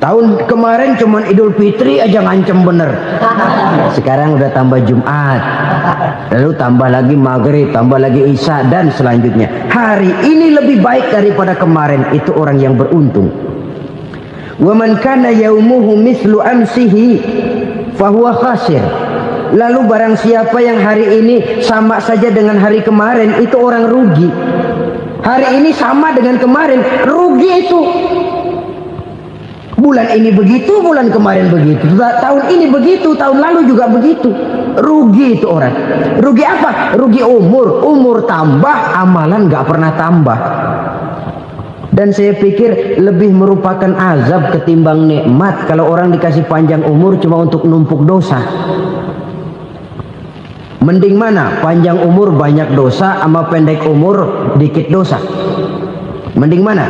Tahun kemarin cuman Idul Fitri aja ngancem bener. Sekarang udah tambah Jumat. Lalu tambah lagi maghrib, tambah lagi isya, dan selanjutnya. Hari ini lebih baik daripada kemarin, itu orang yang beruntung. Wa man kana yaumuhu mithlu amsihi fahuwa khasir. Lalu barang siapa yang hari ini sama saja dengan hari kemarin, itu orang rugi. Hari ini sama dengan kemarin, rugi itu. Bulan ini begitu, bulan kemarin begitu, tahun ini begitu, tahun lalu juga begitu. Rugi itu orang. Rugi apa? Rugi umur. Umur tambah, amalan gak pernah tambah. Dan saya pikir lebih merupakan azab ketimbang nikmat kalau orang dikasih panjang umur cuma untuk numpuk dosa. Mending mana? Panjang umur banyak dosa sama pendek umur dikit dosa? Mending mana?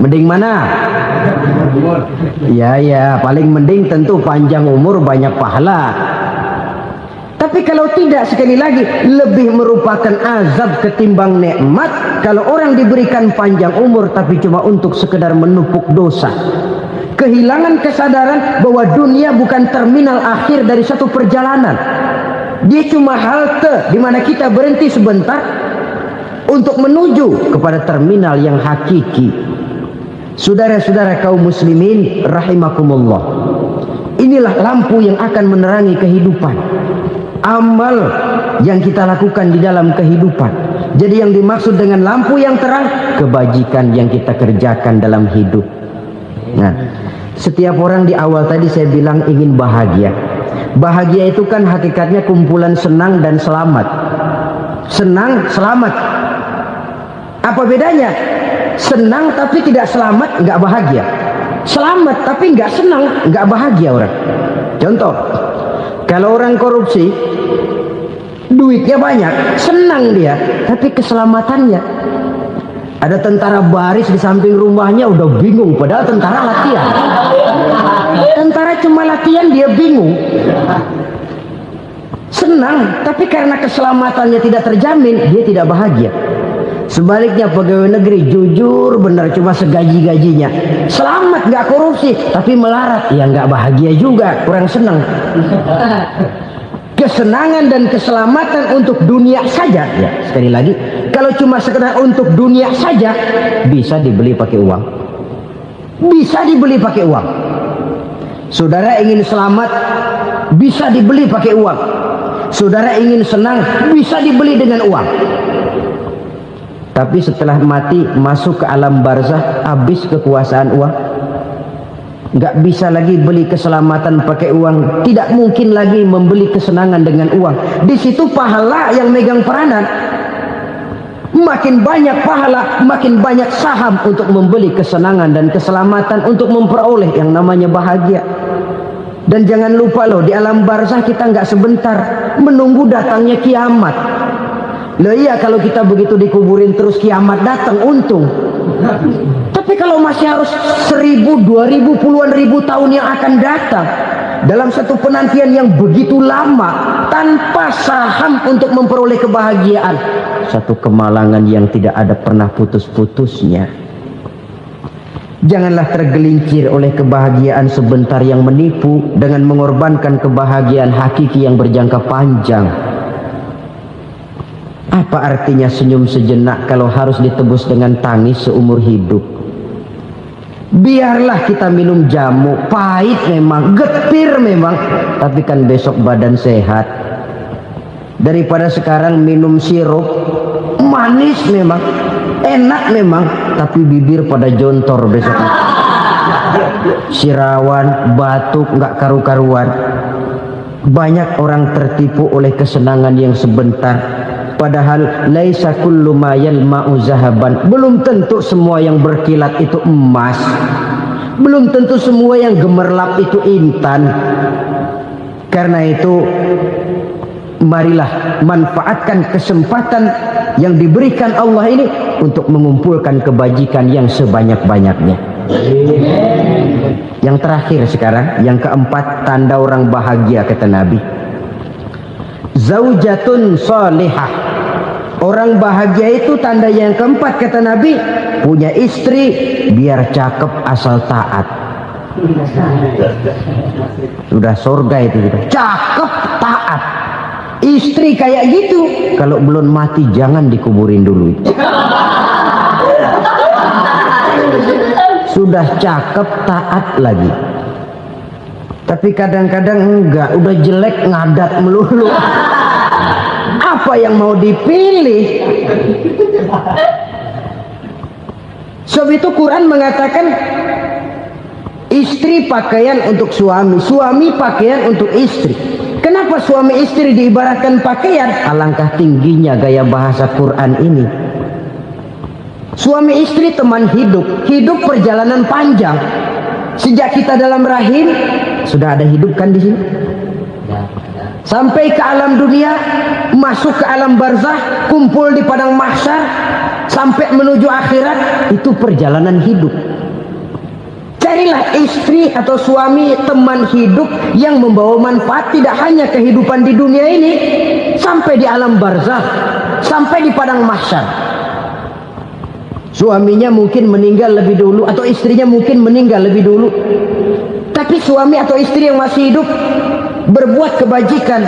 Mending mana? Ya, paling mending tentu panjang umur banyak pahala. Tapi kalau tidak, sekali lagi, lebih merupakan azab ketimbang nikmat kalau orang diberikan panjang umur tapi cuma untuk sekedar menumpuk dosa. Kehilangan kesadaran bahwa dunia bukan terminal akhir dari satu perjalanan. Dia cuma halte di mana kita berhenti sebentar untuk menuju kepada terminal yang hakiki. Saudara-saudara kaum muslimin rahimakumullah, inilah lampu yang akan menerangi kehidupan. Amal yang kita lakukan di dalam kehidupan. Jadi yang dimaksud dengan lampu yang terang, kebajikan yang kita kerjakan dalam hidup. Nah, setiap orang di awal tadi saya bilang ingin bahagia. Bahagia itu kan hakikatnya kumpulan senang dan selamat. Senang, selamat. Apa bedanya? Senang tapi tidak selamat, nggak bahagia. Selamat tapi nggak senang, nggak bahagia orang. Contoh, kalau orang korupsi, duitnya banyak, senang dia, tapi keselamatannya. Ada tentara baris di samping rumahnya udah bingung, padahal tentara latihan. Tentara cuma latihan, dia bingung. Senang, tapi karena keselamatannya tidak terjamin, dia tidak bahagia. Sebaliknya pegawai negeri jujur benar, cuma segaji-gajinya, selamat nggak korupsi, tapi melarat, ya nggak bahagia juga, kurang senang. Kesenangan dan keselamatan untuk dunia saja, ya sekali lagi, kalau cuma sekedar untuk dunia saja, bisa dibeli pakai uang. Bisa dibeli pakai uang. Saudara ingin selamat, bisa dibeli pakai uang. Saudara ingin senang, bisa dibeli dengan uang. Tapi setelah mati, masuk ke alam barzah, habis kekuasaan uang. Nggak bisa lagi beli keselamatan pakai uang, tidak mungkin lagi membeli kesenangan dengan uang. Di situ pahala yang megang peranan. Makin banyak pahala, makin banyak saham untuk membeli kesenangan dan keselamatan, untuk memperoleh yang namanya bahagia. Dan jangan lupa loh, di alam barzah kita nggak sebentar, menunggu datangnya kiamat. Loh iya, kalau kita begitu dikuburin terus kiamat datang, untung. Tapi kalau masih harus 1000, 2000, puluhan ribu tahun yang akan datang, dalam satu penantian yang begitu lama, tanpa saham untuk memperoleh kebahagiaan, satu kemalangan yang tidak ada pernah putus-putusnya. Janganlah tergelincir oleh kebahagiaan sebentar yang menipu dengan mengorbankan kebahagiaan hakiki yang berjangka panjang. Apa artinya senyum sejenak kalau harus ditebus dengan tangis seumur hidup? Biarlah kita minum jamu, pahit memang, getir memang, tapi kan besok badan sehat. Daripada sekarang minum sirup, manis memang, enak memang, tapi bibir pada jontor besoknya. Sirawan, batuk, nggak karu-karuan. Banyak orang tertipu oleh kesenangan yang sebentar. Padahal laisa kullu ma yalma'u zahaban. Belum tentu semua yang berkilat itu emas. Belum tentu semua yang gemerlap itu intan. Karena itu, marilah manfaatkan kesempatan yang diberikan Allah ini untuk mengumpulkan kebajikan yang sebanyak-banyaknya. Yang terakhir sekarang, yang keempat, tanda orang bahagia kata Nabi. Zaujatun salihah. Orang bahagia itu tanda yang keempat kata Nabi, punya istri biar cakep asal taat. Sudah surga itu gitu. Cakep taat. Istri kayak gitu, kalau belum mati jangan dikuburin dulu. Sudah cakep, taat lagi. Tapi kadang-kadang enggak, udah jelek ngadat melulu. Apa yang mau dipilih? Sebab itu Quran mengatakan istri pakaian untuk suami, suami pakaian untuk istri. Kenapa suami istri diibaratkan pakaian? Alangkah tingginya gaya bahasa Quran ini. Suami istri teman hidup, hidup perjalanan panjang. Sejak kita dalam rahim sudah ada hidup kan di sini. Sampai ke alam dunia, masuk ke alam barzah, kumpul di padang mahsyar, sampai menuju akhirat, itu perjalanan hidup. Carilah istri atau suami teman hidup yang membawa manfaat tidak hanya kehidupan di dunia ini, sampai di alam barzah, sampai di padang mahsyar. Suaminya mungkin meninggal lebih dulu atau istrinya mungkin meninggal lebih dulu. Tapi suami atau istri yang masih hidup berbuat kebajikan.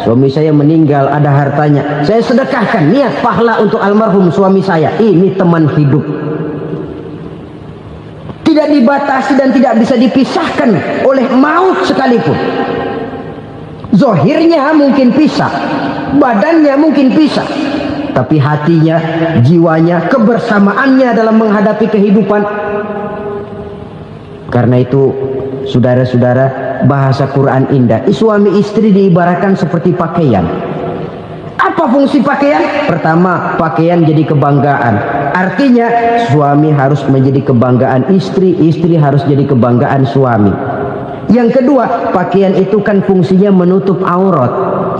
Suami saya meninggal, ada hartanya, saya sedekahkan, niat pahala untuk almarhum suami saya. Ini teman hidup. Tidak dibatasi dan tidak bisa dipisahkan oleh maut sekalipun. Zohirnya mungkin pisah, badannya mungkin pisah, tapi hatinya, jiwanya, kebersamaannya dalam menghadapi kehidupan. Karena itu, saudara-saudara, bahasa Quran indah. Suami istri diibaratkan seperti pakaian. Apa fungsi pakaian? Pertama, pakaian jadi kebanggaan. Artinya, suami harus menjadi kebanggaan istri, istri harus jadi kebanggaan suami. Yang kedua, pakaian itu kan fungsinya menutup aurat.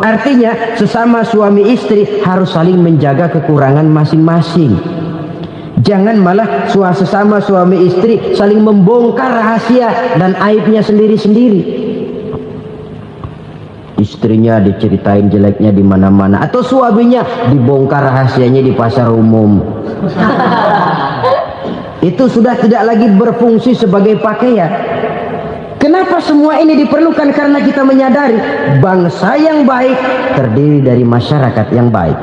Artinya, sesama suami istri harus saling menjaga kekurangan masing-masing. Jangan malah sesama suami istri saling membongkar rahasia dan aibnya sendiri-sendiri. Istrinya diceritain jeleknya di mana-mana, atau suaminya dibongkar rahasianya di pasar umum. Itu sudah tidak lagi berfungsi sebagai pakaian. Kenapa semua ini diperlukan? Karena kita menyadari bangsa yang baik terdiri dari masyarakat yang baik.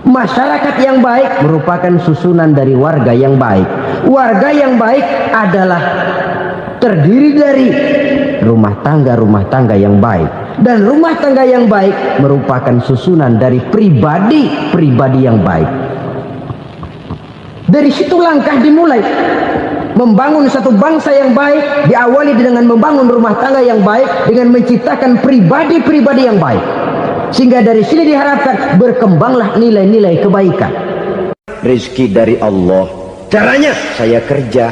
Masyarakat yang baik merupakan susunan dari warga yang baik. Warga yang baik adalah terdiri dari rumah tangga yang baik. Dan rumah tangga yang baik merupakan susunan dari pribadi yang baik. Dari situ langkah dimulai. Membangun satu bangsa yang baik diawali dengan membangun rumah tangga yang baik, dengan menciptakan pribadi-pribadi yang baik. Sehingga dari sini diharapkan berkembanglah nilai-nilai kebaikan. Rezeki dari Allah. Caranya saya kerja.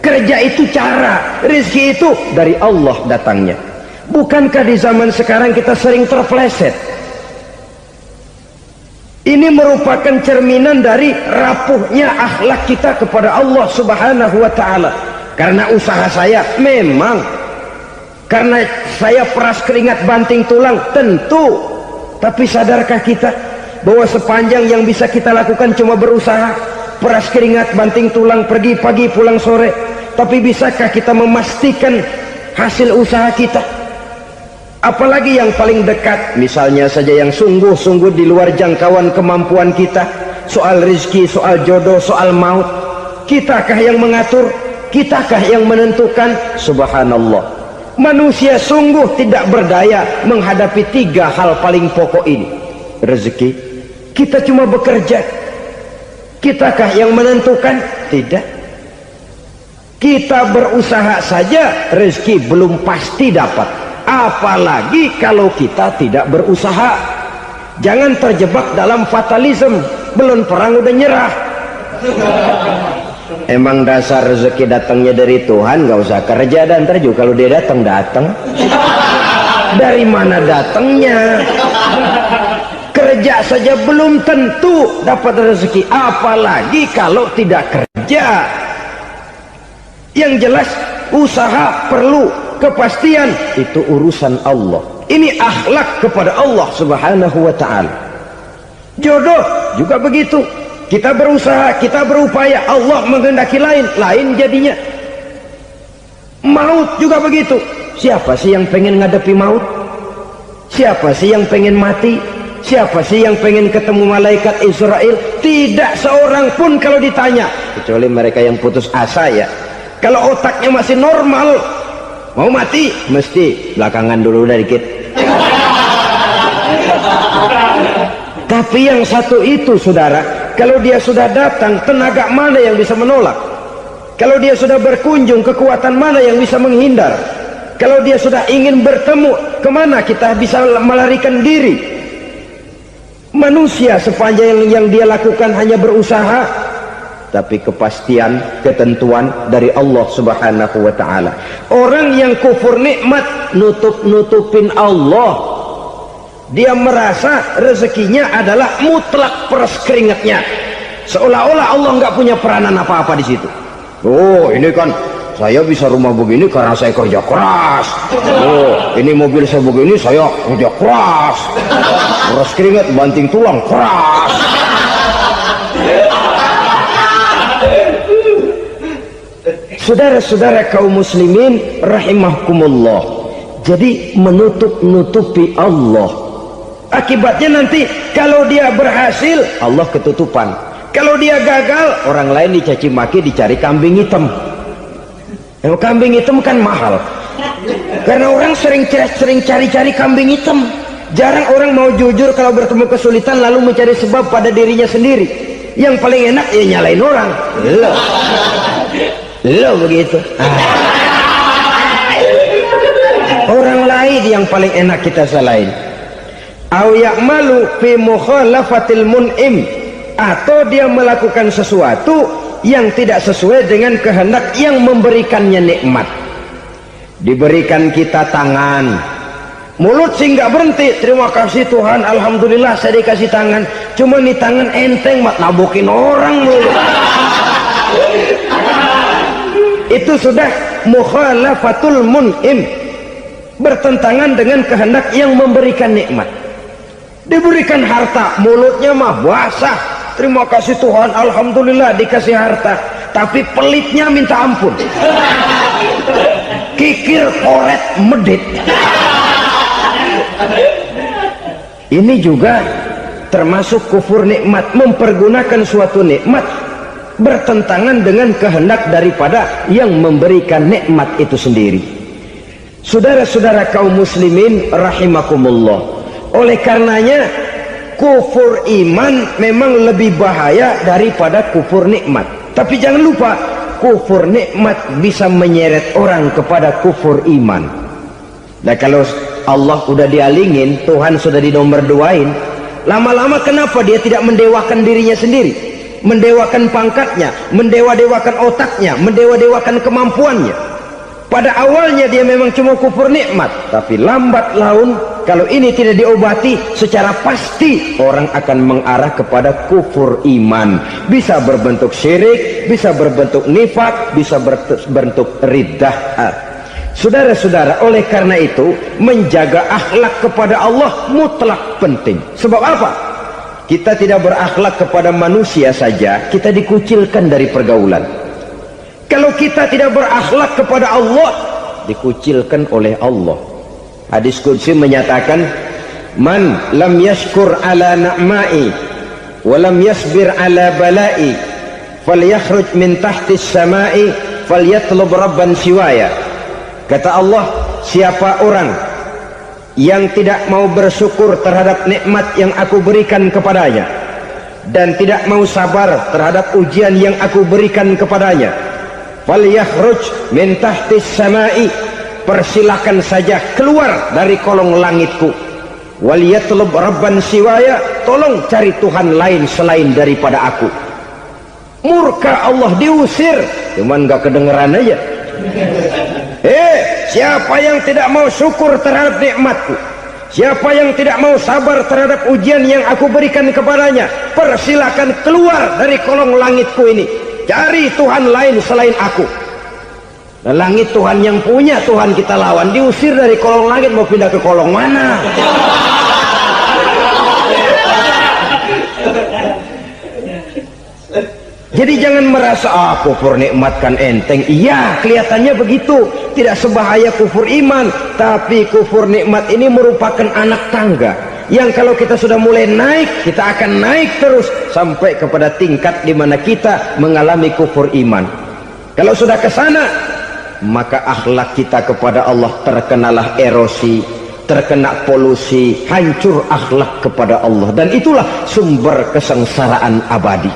Kerja itu cara. Rezeki itu dari Allah datangnya. Bukankah di zaman sekarang kita sering terpeleset? Ini merupakan cerminan dari rapuhnya akhlak kita kepada Allah Subhanahu wa ta'ala. Karena usaha saya memang, karena saya peras keringat banting tulang, tentu. Tapi sadarkah kita bahwa sepanjang yang bisa kita lakukan cuma berusaha, peras keringat banting tulang, pergi pagi pulang sore? Tapi bisakah kita memastikan hasil usaha kita? Apalagi yang paling dekat, misalnya saja yang sungguh-sungguh di luar jangkauan kemampuan kita, soal rezeki, soal jodoh, soal maut, kitakah yang mengatur? Kitakah yang menentukan? Subhanallah, manusia sungguh tidak berdaya menghadapi 3 hal paling pokok ini. Rezeki, kita cuma bekerja. Kitakah yang menentukan? Tidak. Kita berusaha saja rezeki belum pasti dapat, apalagi kalau kita tidak berusaha. Jangan terjebak dalam fatalisme, belum perang udah nyerah. Emang dasar rezeki datangnya dari Tuhan, nggak usah kerja, dan ntar juga kalau dia datang dari mana datangnya? Kerja saja belum tentu dapat rezeki, apalagi kalau tidak kerja. Yang jelas usaha perlu, kepastian itu urusan Allah. Ini akhlak kepada Allah Subhanahu wa ta'ala. Jodoh juga begitu. Kita berusaha, kita berupaya, Allah menghendaki lain jadinya. Maut juga begitu. Siapa sih yang pengen ngadepi maut? Siapa sih yang pengen mati? Siapa sih yang pengen ketemu malaikat Israel? Tidak seorang pun kalau ditanya. kecuali mereka yang putus asa ya. Kalau otaknya masih normal, mau mati mesti belakangan dulu udah dikit. Tapi yang satu itu saudara, kalau dia sudah datang, tenaga mana yang bisa menolak? Kalau dia sudah berkunjung, kekuatan mana yang bisa menghindar? Kalau dia sudah ingin bertemu, kemana kita bisa melarikan diri? Manusia sepanjang yang dia lakukan hanya berusaha, tapi kepastian, ketentuan dari Allah Subhanahu wa ta'ala. Orang yang kufur nikmat, nutupin Allah. Dia merasa rezekinya adalah mutlak peras keringatnya, seolah-olah Allah nggak punya peranan apa-apa di situ. Oh, ini kan saya bisa rumah begini karena saya kerja keras. Oh, ini mobil saya begini saya kerja keras. Peras keringat, banting tulang, keras. Saudara-saudara kaum muslimin rahimahkumullah, jadi menutup-nutupi Allah. Akibatnya nanti kalau dia berhasil, Allah ketutupan. Kalau dia gagal, orang lain dicaci maki, dicari kambing hitam. Yang kambing hitam kan mahal, karena orang sering cari-cari kambing hitam. Jarang orang mau jujur kalau bertemu kesulitan lalu mencari sebab pada dirinya sendiri. Yang paling enak ya nyalain orang. Lo begitu. Orang lain yang paling enak kita salahin. Au ya'malu fi mukhalafatil mun'im, atau dia melakukan sesuatu yang tidak sesuai dengan kehendak yang memberikannya nikmat. Diberikan kita tangan, mulut sih nggak berhenti, terima kasih Tuhan, alhamdulillah saya dikasih tangan. Cuma nih tangan enteng mat nabokin orang mulu. Itu sudah mukhalafatul mun'im, bertentangan dengan kehendak yang memberikan nikmat. Diberikan harta, mulutnya mah basah, terima kasih Tuhan, alhamdulillah dikasih harta, tapi pelitnya minta ampun, kikir koret medit. Ini juga termasuk kufur nikmat, mempergunakan suatu nikmat bertentangan dengan kehendak daripada yang memberikan nikmat itu sendiri. Saudara-saudara kaum muslimin rahimakumullah, oleh karenanya kufur iman memang lebih bahaya daripada kufur nikmat. Tapi jangan lupa, kufur nikmat bisa menyeret orang kepada kufur iman. Nah kalau Allah udah dialingin, Tuhan sudah dinomor duain, lama-lama kenapa dia tidak mendewakan dirinya sendiri, mendewakan pangkatnya, mendewa-dewakan otaknya, mendewa-dewakan kemampuannya? Pada awalnya dia memang cuma kufur nikmat, tapi lambat laun kalau ini tidak diobati secara pasti, orang akan mengarah kepada kufur iman. Bisa berbentuk syirik, bisa berbentuk nifak, bisa berbentuk riddah. Saudara-saudara, oleh karena itu menjaga akhlak kepada Allah mutlak penting. Sebab apa? Kita tidak berakhlak kepada manusia saja, kita dikucilkan dari pergaulan. Kalau kita tidak berakhlak kepada Allah, dikucilkan oleh Allah. Hadis qudsi menyatakan, man lam yashkur ala na'mai wa lam yasbir ala balai falyakhruj min tahtis samai falyatlub rabban siwaya. Kata Allah, siapa orang yang tidak mau bersyukur terhadap nikmat yang aku berikan kepadanya dan tidak mau sabar terhadap ujian yang aku berikan kepadanya, falyakhruj min tahtis samai, persilakan saja keluar dari kolong langitku, waliyatlub rabban siwaya, tolong cari Tuhan lain selain daripada aku. Murka Allah, diusir, cuman gak kedengeran aja. Siapa yang tidak mau syukur terhadap nikmatku, siapa yang tidak mau sabar terhadap ujian yang aku berikan kepadanya, persilakan keluar dari kolong langitku ini, cari Tuhan lain selain aku. Nah, langit Tuhan yang punya, Tuhan kita lawan, diusir dari kolong langit, mau pindah ke kolong mana? Jadi jangan merasa kufur nikmat kan enteng. Iya, kelihatannya begitu, tidak sebahaya kufur iman. Tapi kufur nikmat ini merupakan anak tangga yang kalau kita sudah mulai naik, kita akan naik terus sampai kepada tingkat di mana kita mengalami kufur iman. Kalau sudah ke sana, maka akhlak kita kepada Allah terkenalah erosi, terkena polusi, hancur akhlak kepada Allah, dan itulah sumber kesengsaraan abadi.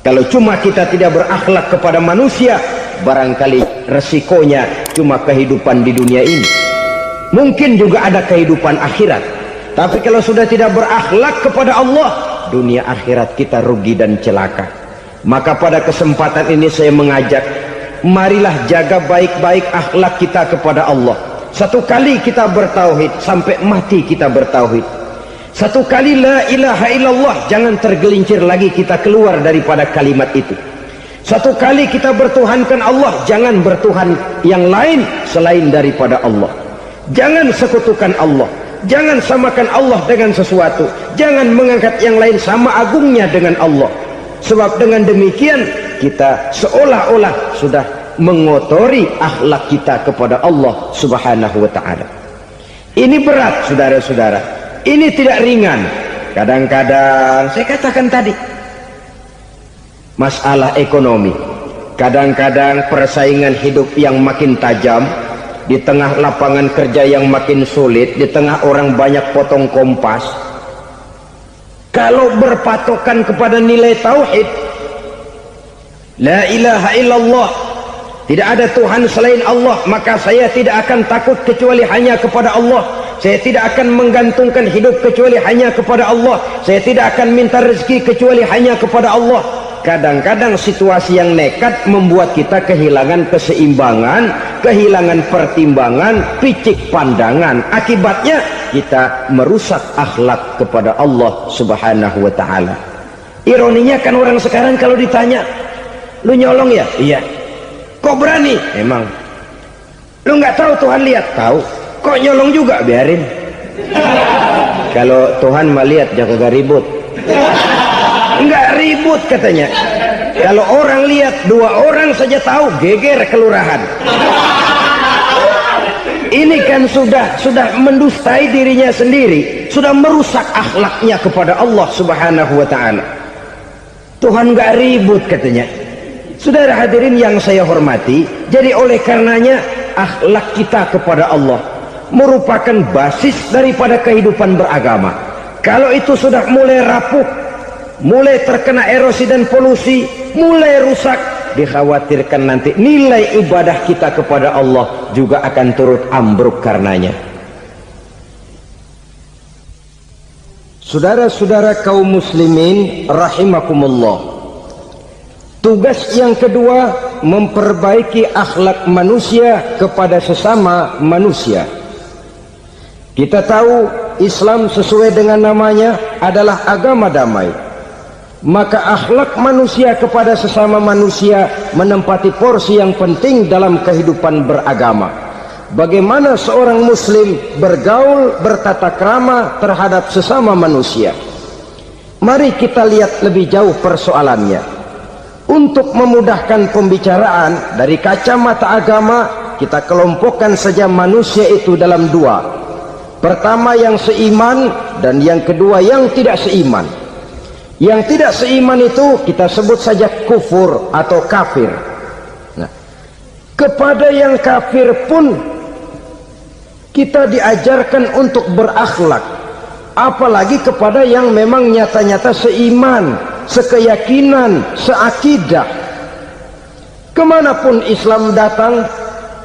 Kalau cuma kita tidak berakhlak kepada manusia, barangkali resikonya cuma kehidupan di dunia ini. Mungkin juga ada kehidupan akhirat, tapi kalau sudah tidak berakhlak kepada Allah, dunia akhirat kita rugi dan celaka. Maka pada kesempatan ini saya mengajak, marilah jaga baik-baik akhlak kita kepada Allah. Satu kali kita bertauhid, sampai mati kita bertauhid. Satu kali la ilaha illallah, jangan tergelincir lagi kita keluar daripada kalimat itu. Satu kali kita bertuhankan Allah, jangan bertuhan yang lain selain daripada Allah. Jangan sekutukan Allah, jangan samakan Allah dengan sesuatu, jangan mengangkat yang lain sama agungnya dengan Allah. Sebab dengan demikian kita seolah-olah sudah mengotori akhlak kita kepada Allah subhanahu wa ta'ala. Ini berat saudara-saudara, ini tidak ringan. Kadang-kadang saya katakan tadi, masalah ekonomi, kadang-kadang persaingan hidup yang makin tajam, di tengah lapangan kerja yang makin sulit, di tengah orang banyak potong kompas. Kalau berpatokan kepada nilai tauhid, la ilaha illallah, tidak ada Tuhan selain Allah, maka saya tidak akan takut kecuali hanya kepada Allah. Saya tidak akan menggantungkan hidup kecuali hanya kepada Allah. Saya tidak akan minta rezeki kecuali hanya kepada Allah. Kadang-kadang situasi yang nekat membuat kita kehilangan keseimbangan, kehilangan pertimbangan, picik pandangan. Akibatnya kita merusak akhlak kepada Allah subhanahu wa ta'ala. Ironinya kan orang sekarang kalau ditanya, lu nyolong ya? Iya. Kok berani? Emang. Lu nggak tahu Tuhan lihat? Tahu. Kok nyolong juga? Biarin. Kalau Tuhan mah lihat, jaga ribut. Enggak ribut katanya. Kalau orang lihat, 2 orang saja tahu, geger kelurahan. Ini kan sudah mendustai dirinya sendiri, sudah merusak akhlaknya kepada Allah subhanahu wa ta'ala. Tuhan enggak ribut katanya. Saudara hadirin yang saya hormati, jadi oleh karenanya akhlak kita kepada Allah merupakan basis daripada kehidupan beragama. Kalau itu sudah mulai rapuh, mulai terkena erosi dan polusi, mulai rusak, dikhawatirkan nanti nilai ibadah kita kepada Allah juga akan turut ambruk karenanya. Saudara-saudara kaum muslimin rahimakumullah, tugas yang kedua, memperbaiki akhlak manusia kepada sesama manusia. Kita tahu Islam sesuai dengan namanya adalah agama damai. Maka akhlak manusia kepada sesama manusia menempati porsi yang penting dalam kehidupan beragama. Bagaimana seorang muslim bergaul, bertata krama terhadap sesama manusia. Mari kita lihat lebih jauh persoalannya. Untuk memudahkan pembicaraan dari kacamata agama, kita kelompokkan saja manusia itu dalam 2. Pertama yang seiman, dan yang kedua yang tidak seiman. Yang tidak seiman itu kita sebut saja kufur atau kafir. Nah, kepada yang kafir pun kita diajarkan untuk berakhlak, apalagi kepada yang memang nyata-nyata seiman, sekeyakinan, seakidah. Kemanapun Islam datang,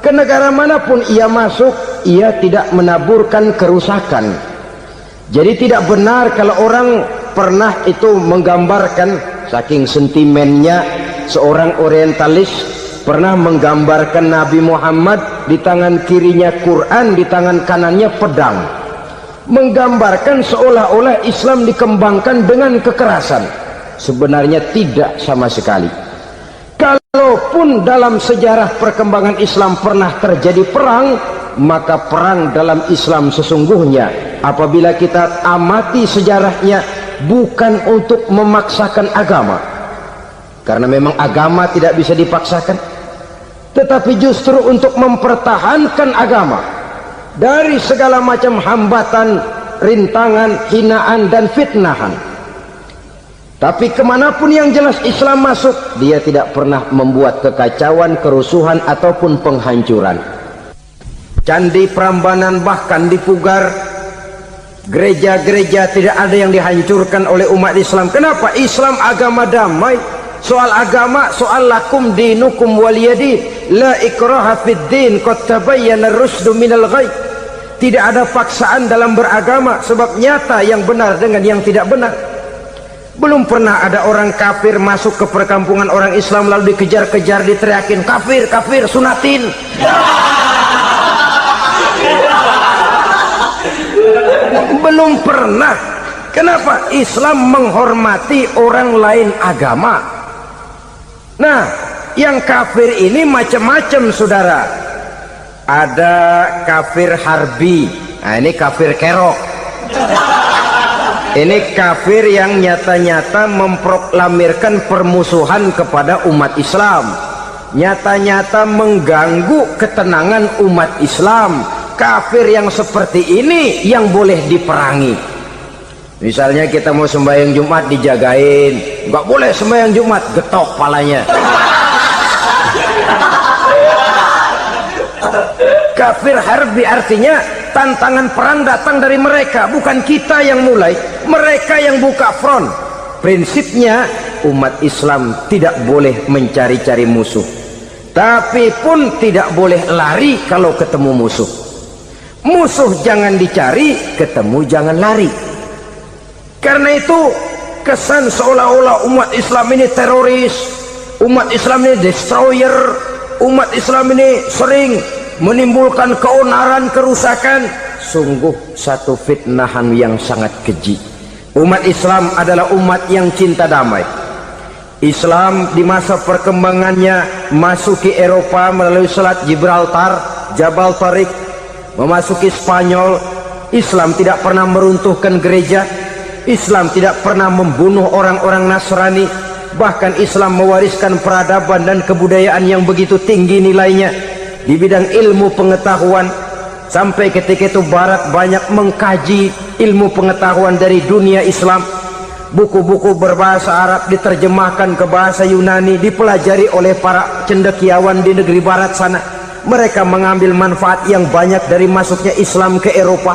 ke negara manapun ia masuk, ia tidak menaburkan kerusakan. Jadi tidak benar kalau orang pernah itu menggambarkan, saking sentimennya seorang orientalis pernah menggambarkan Nabi Muhammad di tangan kirinya Quran, di tangan kanannya pedang, menggambarkan seolah-olah Islam dikembangkan dengan kekerasan. Sebenarnya tidak sama sekali. Kalaupun dalam sejarah perkembangan Islam pernah terjadi perang, maka perang dalam Islam sesungguhnya apabila kita amati sejarahnya bukan untuk memaksakan agama, karena memang agama tidak bisa dipaksakan, tetapi justru untuk mempertahankan agama dari segala macam hambatan, rintangan, hinaan dan fitnahan. Tapi kemanapun yang jelas Islam masuk, dia tidak pernah membuat kekacauan, kerusuhan ataupun penghancuran. Candi Prambanan bahkan dipugar, gereja-gereja tidak ada yang dihancurkan oleh umat Islam. Kenapa? Islam agama damai. Soal agama, soal lakum dinukum waliyadin, la ikraha fid din, qad tabayyana ar-rusydu minal ghayy. Tidak ada paksaan dalam beragama, sebab nyata yang benar dengan yang tidak benar. Belum pernah ada orang kafir masuk ke perkampungan orang Islam lalu dikejar-kejar, diteriakin kafir, kafir, sunatin. Belum pernah. Kenapa? Islam menghormati orang lain agama. Nah, yang kafir ini macam-macam, saudara. Ada kafir harbi. Nah, ini kafir kerok. Ini kafir yang nyata-nyata memproklamirkan permusuhan kepada umat Islam, nyata-nyata mengganggu ketenangan umat Islam. Kafir yang seperti ini yang boleh diperangi. Misalnya kita mau sembahyang Jumat dijagain, nggak boleh sembahyang Jumat, getok palanya. Kafir harbi artinya tantangan perang datang dari mereka, bukan kita yang mulai, mereka yang buka front. Prinsipnya umat Islam tidak boleh mencari-cari musuh, tapi pun tidak boleh lari kalau ketemu musuh. Musuh jangan dicari, ketemu jangan lari. Karena itu kesan seolah-olah umat Islam ini teroris, umat Islam ini destroyer, umat Islam ini sering menimbulkan keonaran, kerusakan. Sungguh satu fitnahan yang sangat keji. Umat Islam adalah umat yang cinta damai. Islam di masa perkembangannya masuki Eropa melalui Selat Gibraltar, Jabal Tariq, memasuki Spanyol. Islam tidak pernah meruntuhkan gereja, Islam tidak pernah membunuh orang-orang Nasrani. Bahkan Islam mewariskan peradaban dan kebudayaan yang begitu tinggi nilainya di bidang ilmu pengetahuan, sampai ketika itu Barat banyak mengkaji ilmu pengetahuan dari dunia Islam. Buku-buku berbahasa Arab diterjemahkan ke bahasa Yunani, dipelajari oleh para cendekiawan di negeri Barat sana. Mereka mengambil manfaat yang banyak dari masuknya Islam ke Eropa.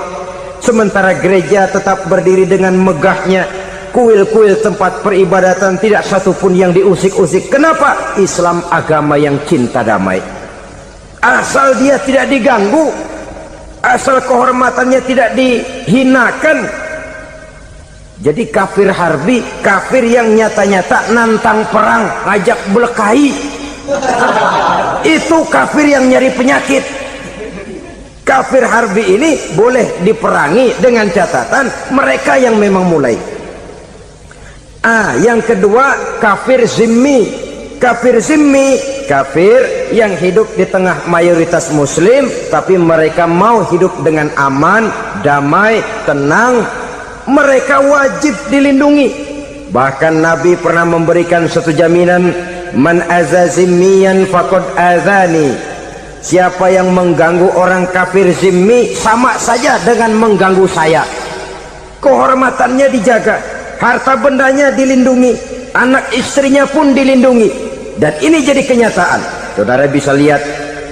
Sementara gereja tetap berdiri dengan megahnya, kuil-kuil tempat peribadatan tidak satupun yang diusik-usik. Kenapa? Islam agama yang cinta damai. Asal dia tidak diganggu, asal kehormatannya tidak dihinakan. Jadi kafir harbi, kafir yang nyata-nyata nantang perang, ngajak berkelahi, itu kafir yang nyari penyakit. Kafir harbi ini boleh diperangi dengan catatan mereka yang memang mulai. Yang kedua kafir zimmi. Kafir zimmi, kafir yang hidup di tengah mayoritas muslim, tapi mereka mau hidup dengan aman, damai, tenang. Mereka wajib dilindungi. Bahkan Nabi pernah memberikan satu jaminan, man aza zimmiyan faqad azani. Siapa yang mengganggu orang kafir zimmi sama saja dengan mengganggu saya. Kehormatannya dijaga, harta bendanya dilindungi, anak istrinya pun dilindungi. Dan ini jadi kenyataan. Saudara bisa lihat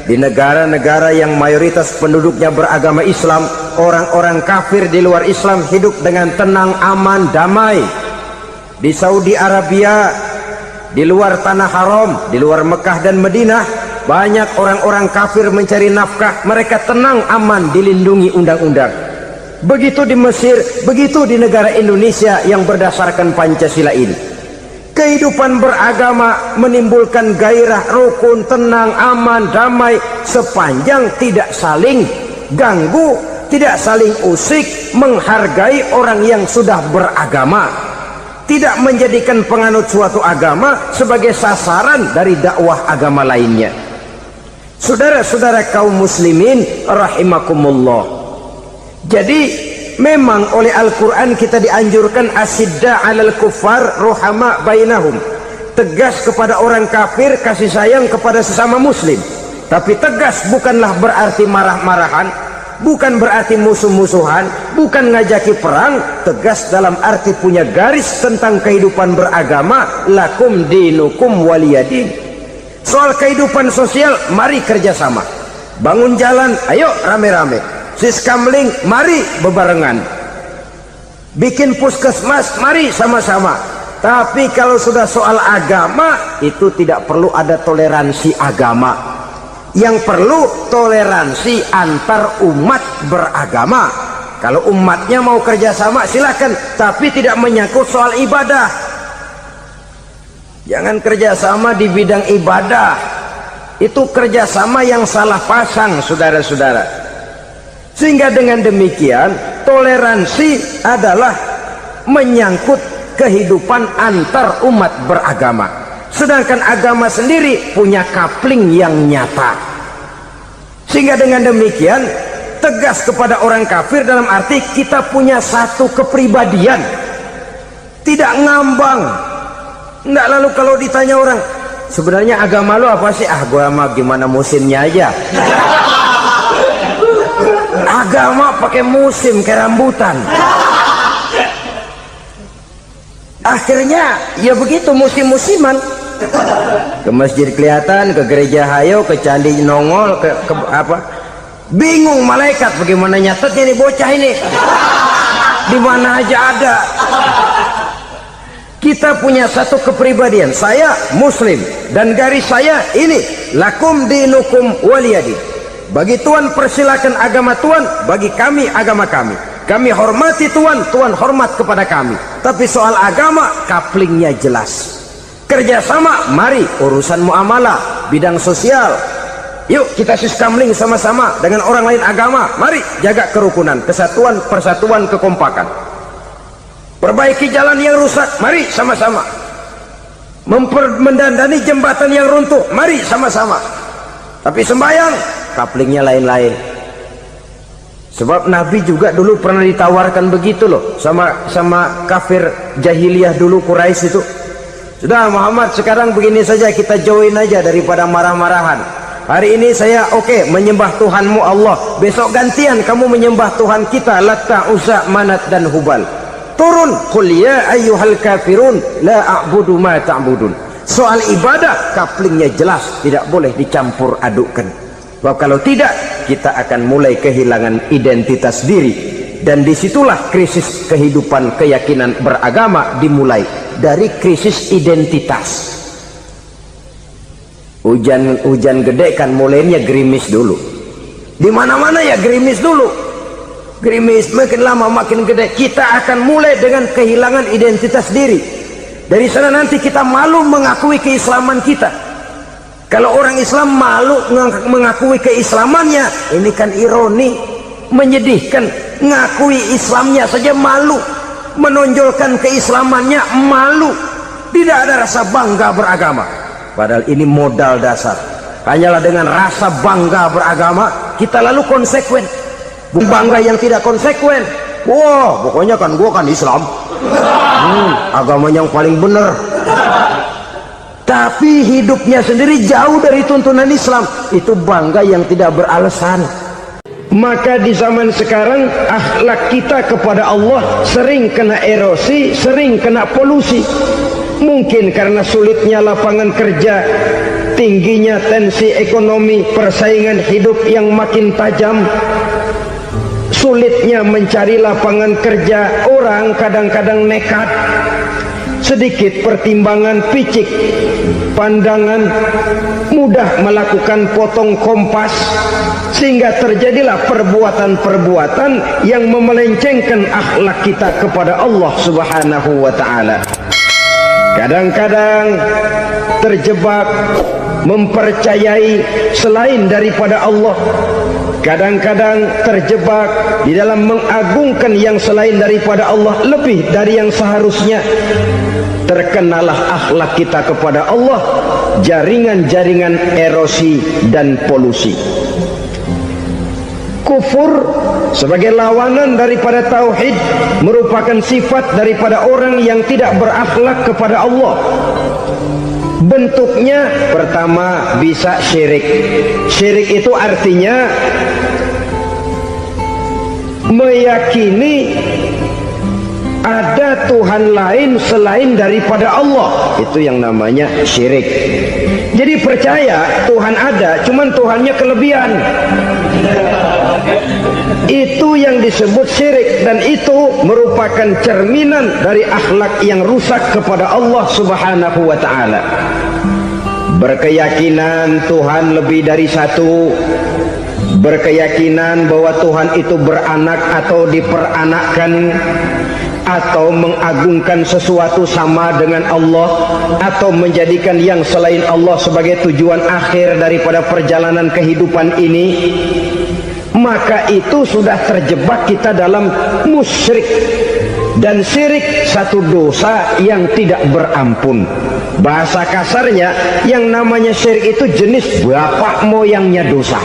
di negara-negara yang mayoritas penduduknya beragama Islam, orang-orang kafir di luar Islam hidup dengan tenang, aman, damai. Di Saudi Arabia, di luar tanah haram, di luar Mekah dan Madinah, banyak orang-orang kafir mencari nafkah. Mereka tenang, aman, dilindungi undang-undang. Begitu di Mesir, begitu di negara Indonesia yang berdasarkan Pancasila ini. Kehidupan beragama menimbulkan gairah, rukun, tenang, aman, damai, sepanjang tidak saling ganggu, tidak saling usik, menghargai orang yang sudah beragama, tidak menjadikan penganut suatu agama sebagai sasaran dari dakwah agama lainnya. Saudara-saudara kaum muslimin rahimakumullah. Jadi memang oleh Al-Quran kita dianjurkan asidda alal kuffar ruhama bainahum, tegas kepada orang kafir, kasih sayang kepada sesama muslim. Tapi tegas bukanlah berarti marah-marahan, bukan berarti musuh-musuhan, bukan ngajaki perang, tegas dalam arti punya garis tentang kehidupan beragama, lakum dinukum waliyadin. Soal kehidupan sosial, mari kerjasama. Bangun jalan, ayo rame-rame. Siskamling, mari bebarengan. Bikin puskesmas, mari sama-sama. Tapi kalau sudah soal agama, itu tidak perlu ada toleransi agama. Yang perlu toleransi antar umat beragama. Kalau umatnya mau kerjasama silakan, tapi tidak menyangkut soal ibadah. Jangan kerjasama di bidang ibadah. Itu kerjasama yang salah pasang, saudara-saudara. Sehingga dengan demikian toleransi adalah menyangkut kehidupan antar umat beragama. Sedangkan agama sendiri punya kapling yang nyata. Sehingga dengan demikian tegas kepada orang kafir dalam arti kita punya satu kepribadian, tidak ngambang. Enggak, lalu kalau ditanya orang, sebenarnya agama lo apa sih? Ah, gua mah gimana musimnya aja. Agama pakai musim kayak rambutan. Akhirnya ya begitu, musim-musiman. Ke masjid kelihatan, ke gereja hayo, ke candi nongol, ke apa? Bingung malaikat bagaimana nyatetnya nih bocah ini. Di mana aja ada. Kita punya satu kepribadian. Saya Muslim dan garis saya ini, lakum dinukum waliyadin. Bagi Tuhan persilakan agama Tuhan, bagi kami agama kami. Kami hormati Tuhan, Tuhan hormat kepada kami. Tapi soal agama, kaplingnya jelas. Kerjasama, mari urusan muamalah, bidang sosial. Yuk kita sistemling sama-sama dengan orang lain agama. Mari jaga kerukunan, kesatuan, persatuan, kekompakan. Perbaiki jalan yang rusak, mari sama-sama. Mendandani jembatan yang runtuh, mari sama-sama. Tapi sembahyang, kaplingnya lain-lain. Sebab Nabi juga dulu pernah ditawarkan begitu loh sama kafir jahiliyah dulu, Quraisy itu. Sudah Muhammad, sekarang begini saja, kita join aja daripada marah-marahan. Hari ini saya oke, menyembah Tuhanmu Allah. Besok gantian kamu menyembah Tuhan kita, Latta, Uzza, Manat dan Hubal. Turun, qul ya ayyuhal kafirun la a'budu ma ta'budun. Soal ibadah kaplingnya jelas, tidak boleh dicampur adukkan. Sebab kalau tidak, kita akan mulai kehilangan identitas diri. Dan disitulah krisis kehidupan keyakinan beragama dimulai. Dari krisis identitas. Hujan gede kan mulainya gerimis dulu. Di mana-mana ya gerimis dulu. Gerimis makin lama makin gede. Kita akan mulai dengan kehilangan identitas diri. Dari sana nanti kita malu mengakui keislaman kita. Kalau orang Islam malu mengakui keislamannya, ini kan ironi, menyedihkan. Ngakui Islamnya saja malu. Menonjolkan keislamannya malu, tidak ada rasa bangga beragama. Padahal ini modal dasar. Hanyalah dengan rasa bangga beragama kita lalu konsekuen. Bangga yang tidak konsekuen, wah pokoknya kan gua kan Islam, agama yang paling benar. Tapi hidupnya sendiri jauh dari tuntunan Islam, itu bangga yang tidak beralasan. Maka di zaman sekarang akhlak kita kepada Allah sering kena erosi, sering kena polusi. Mungkin karena sulitnya lapangan kerja, tingginya tensi ekonomi, persaingan hidup yang makin tajam, sulitnya mencari lapangan kerja, orang kadang-kadang nekat. Sedikit pertimbangan picik, pandangan, mudah melakukan potong kompas, sehingga terjadilah perbuatan-perbuatan yang memelencengkan akhlak kita kepada Allah Subhanahu wa ta'ala. Kadang-kadang terjebak mempercayai selain daripada Allah. Kadang-kadang terjebak di dalam mengagungkan yang selain daripada Allah lebih dari yang seharusnya. Terkenalah akhlak kita kepada Allah jaringan-jaringan erosi dan polusi. Kufur sebagai lawanan daripada tauhid merupakan sifat daripada orang yang tidak berakhlak kepada Allah. Bentuknya pertama bisa syirik. Syirik itu artinya meyakini ada Tuhan lain selain daripada Allah. Itu yang namanya syirik. Jadi percaya Tuhan ada, cuman Tuhannya kelebihan. Itu yang disebut syirik, dan itu merupakan cerminan dari akhlak yang rusak kepada Allah Subhanahu wa ta'ala. Berkeyakinan Tuhan lebih dari satu, berkeyakinan bahwa Tuhan itu beranak atau diperanakkan, atau mengagungkan sesuatu sama dengan Allah, atau menjadikan yang selain Allah sebagai tujuan akhir daripada perjalanan kehidupan ini, maka itu sudah terjebak kita dalam musyrik. Dan syirik satu dosa yang tidak berampun. Bahasa kasarnya, yang namanya syirik itu jenis bapak moyangnya dosa.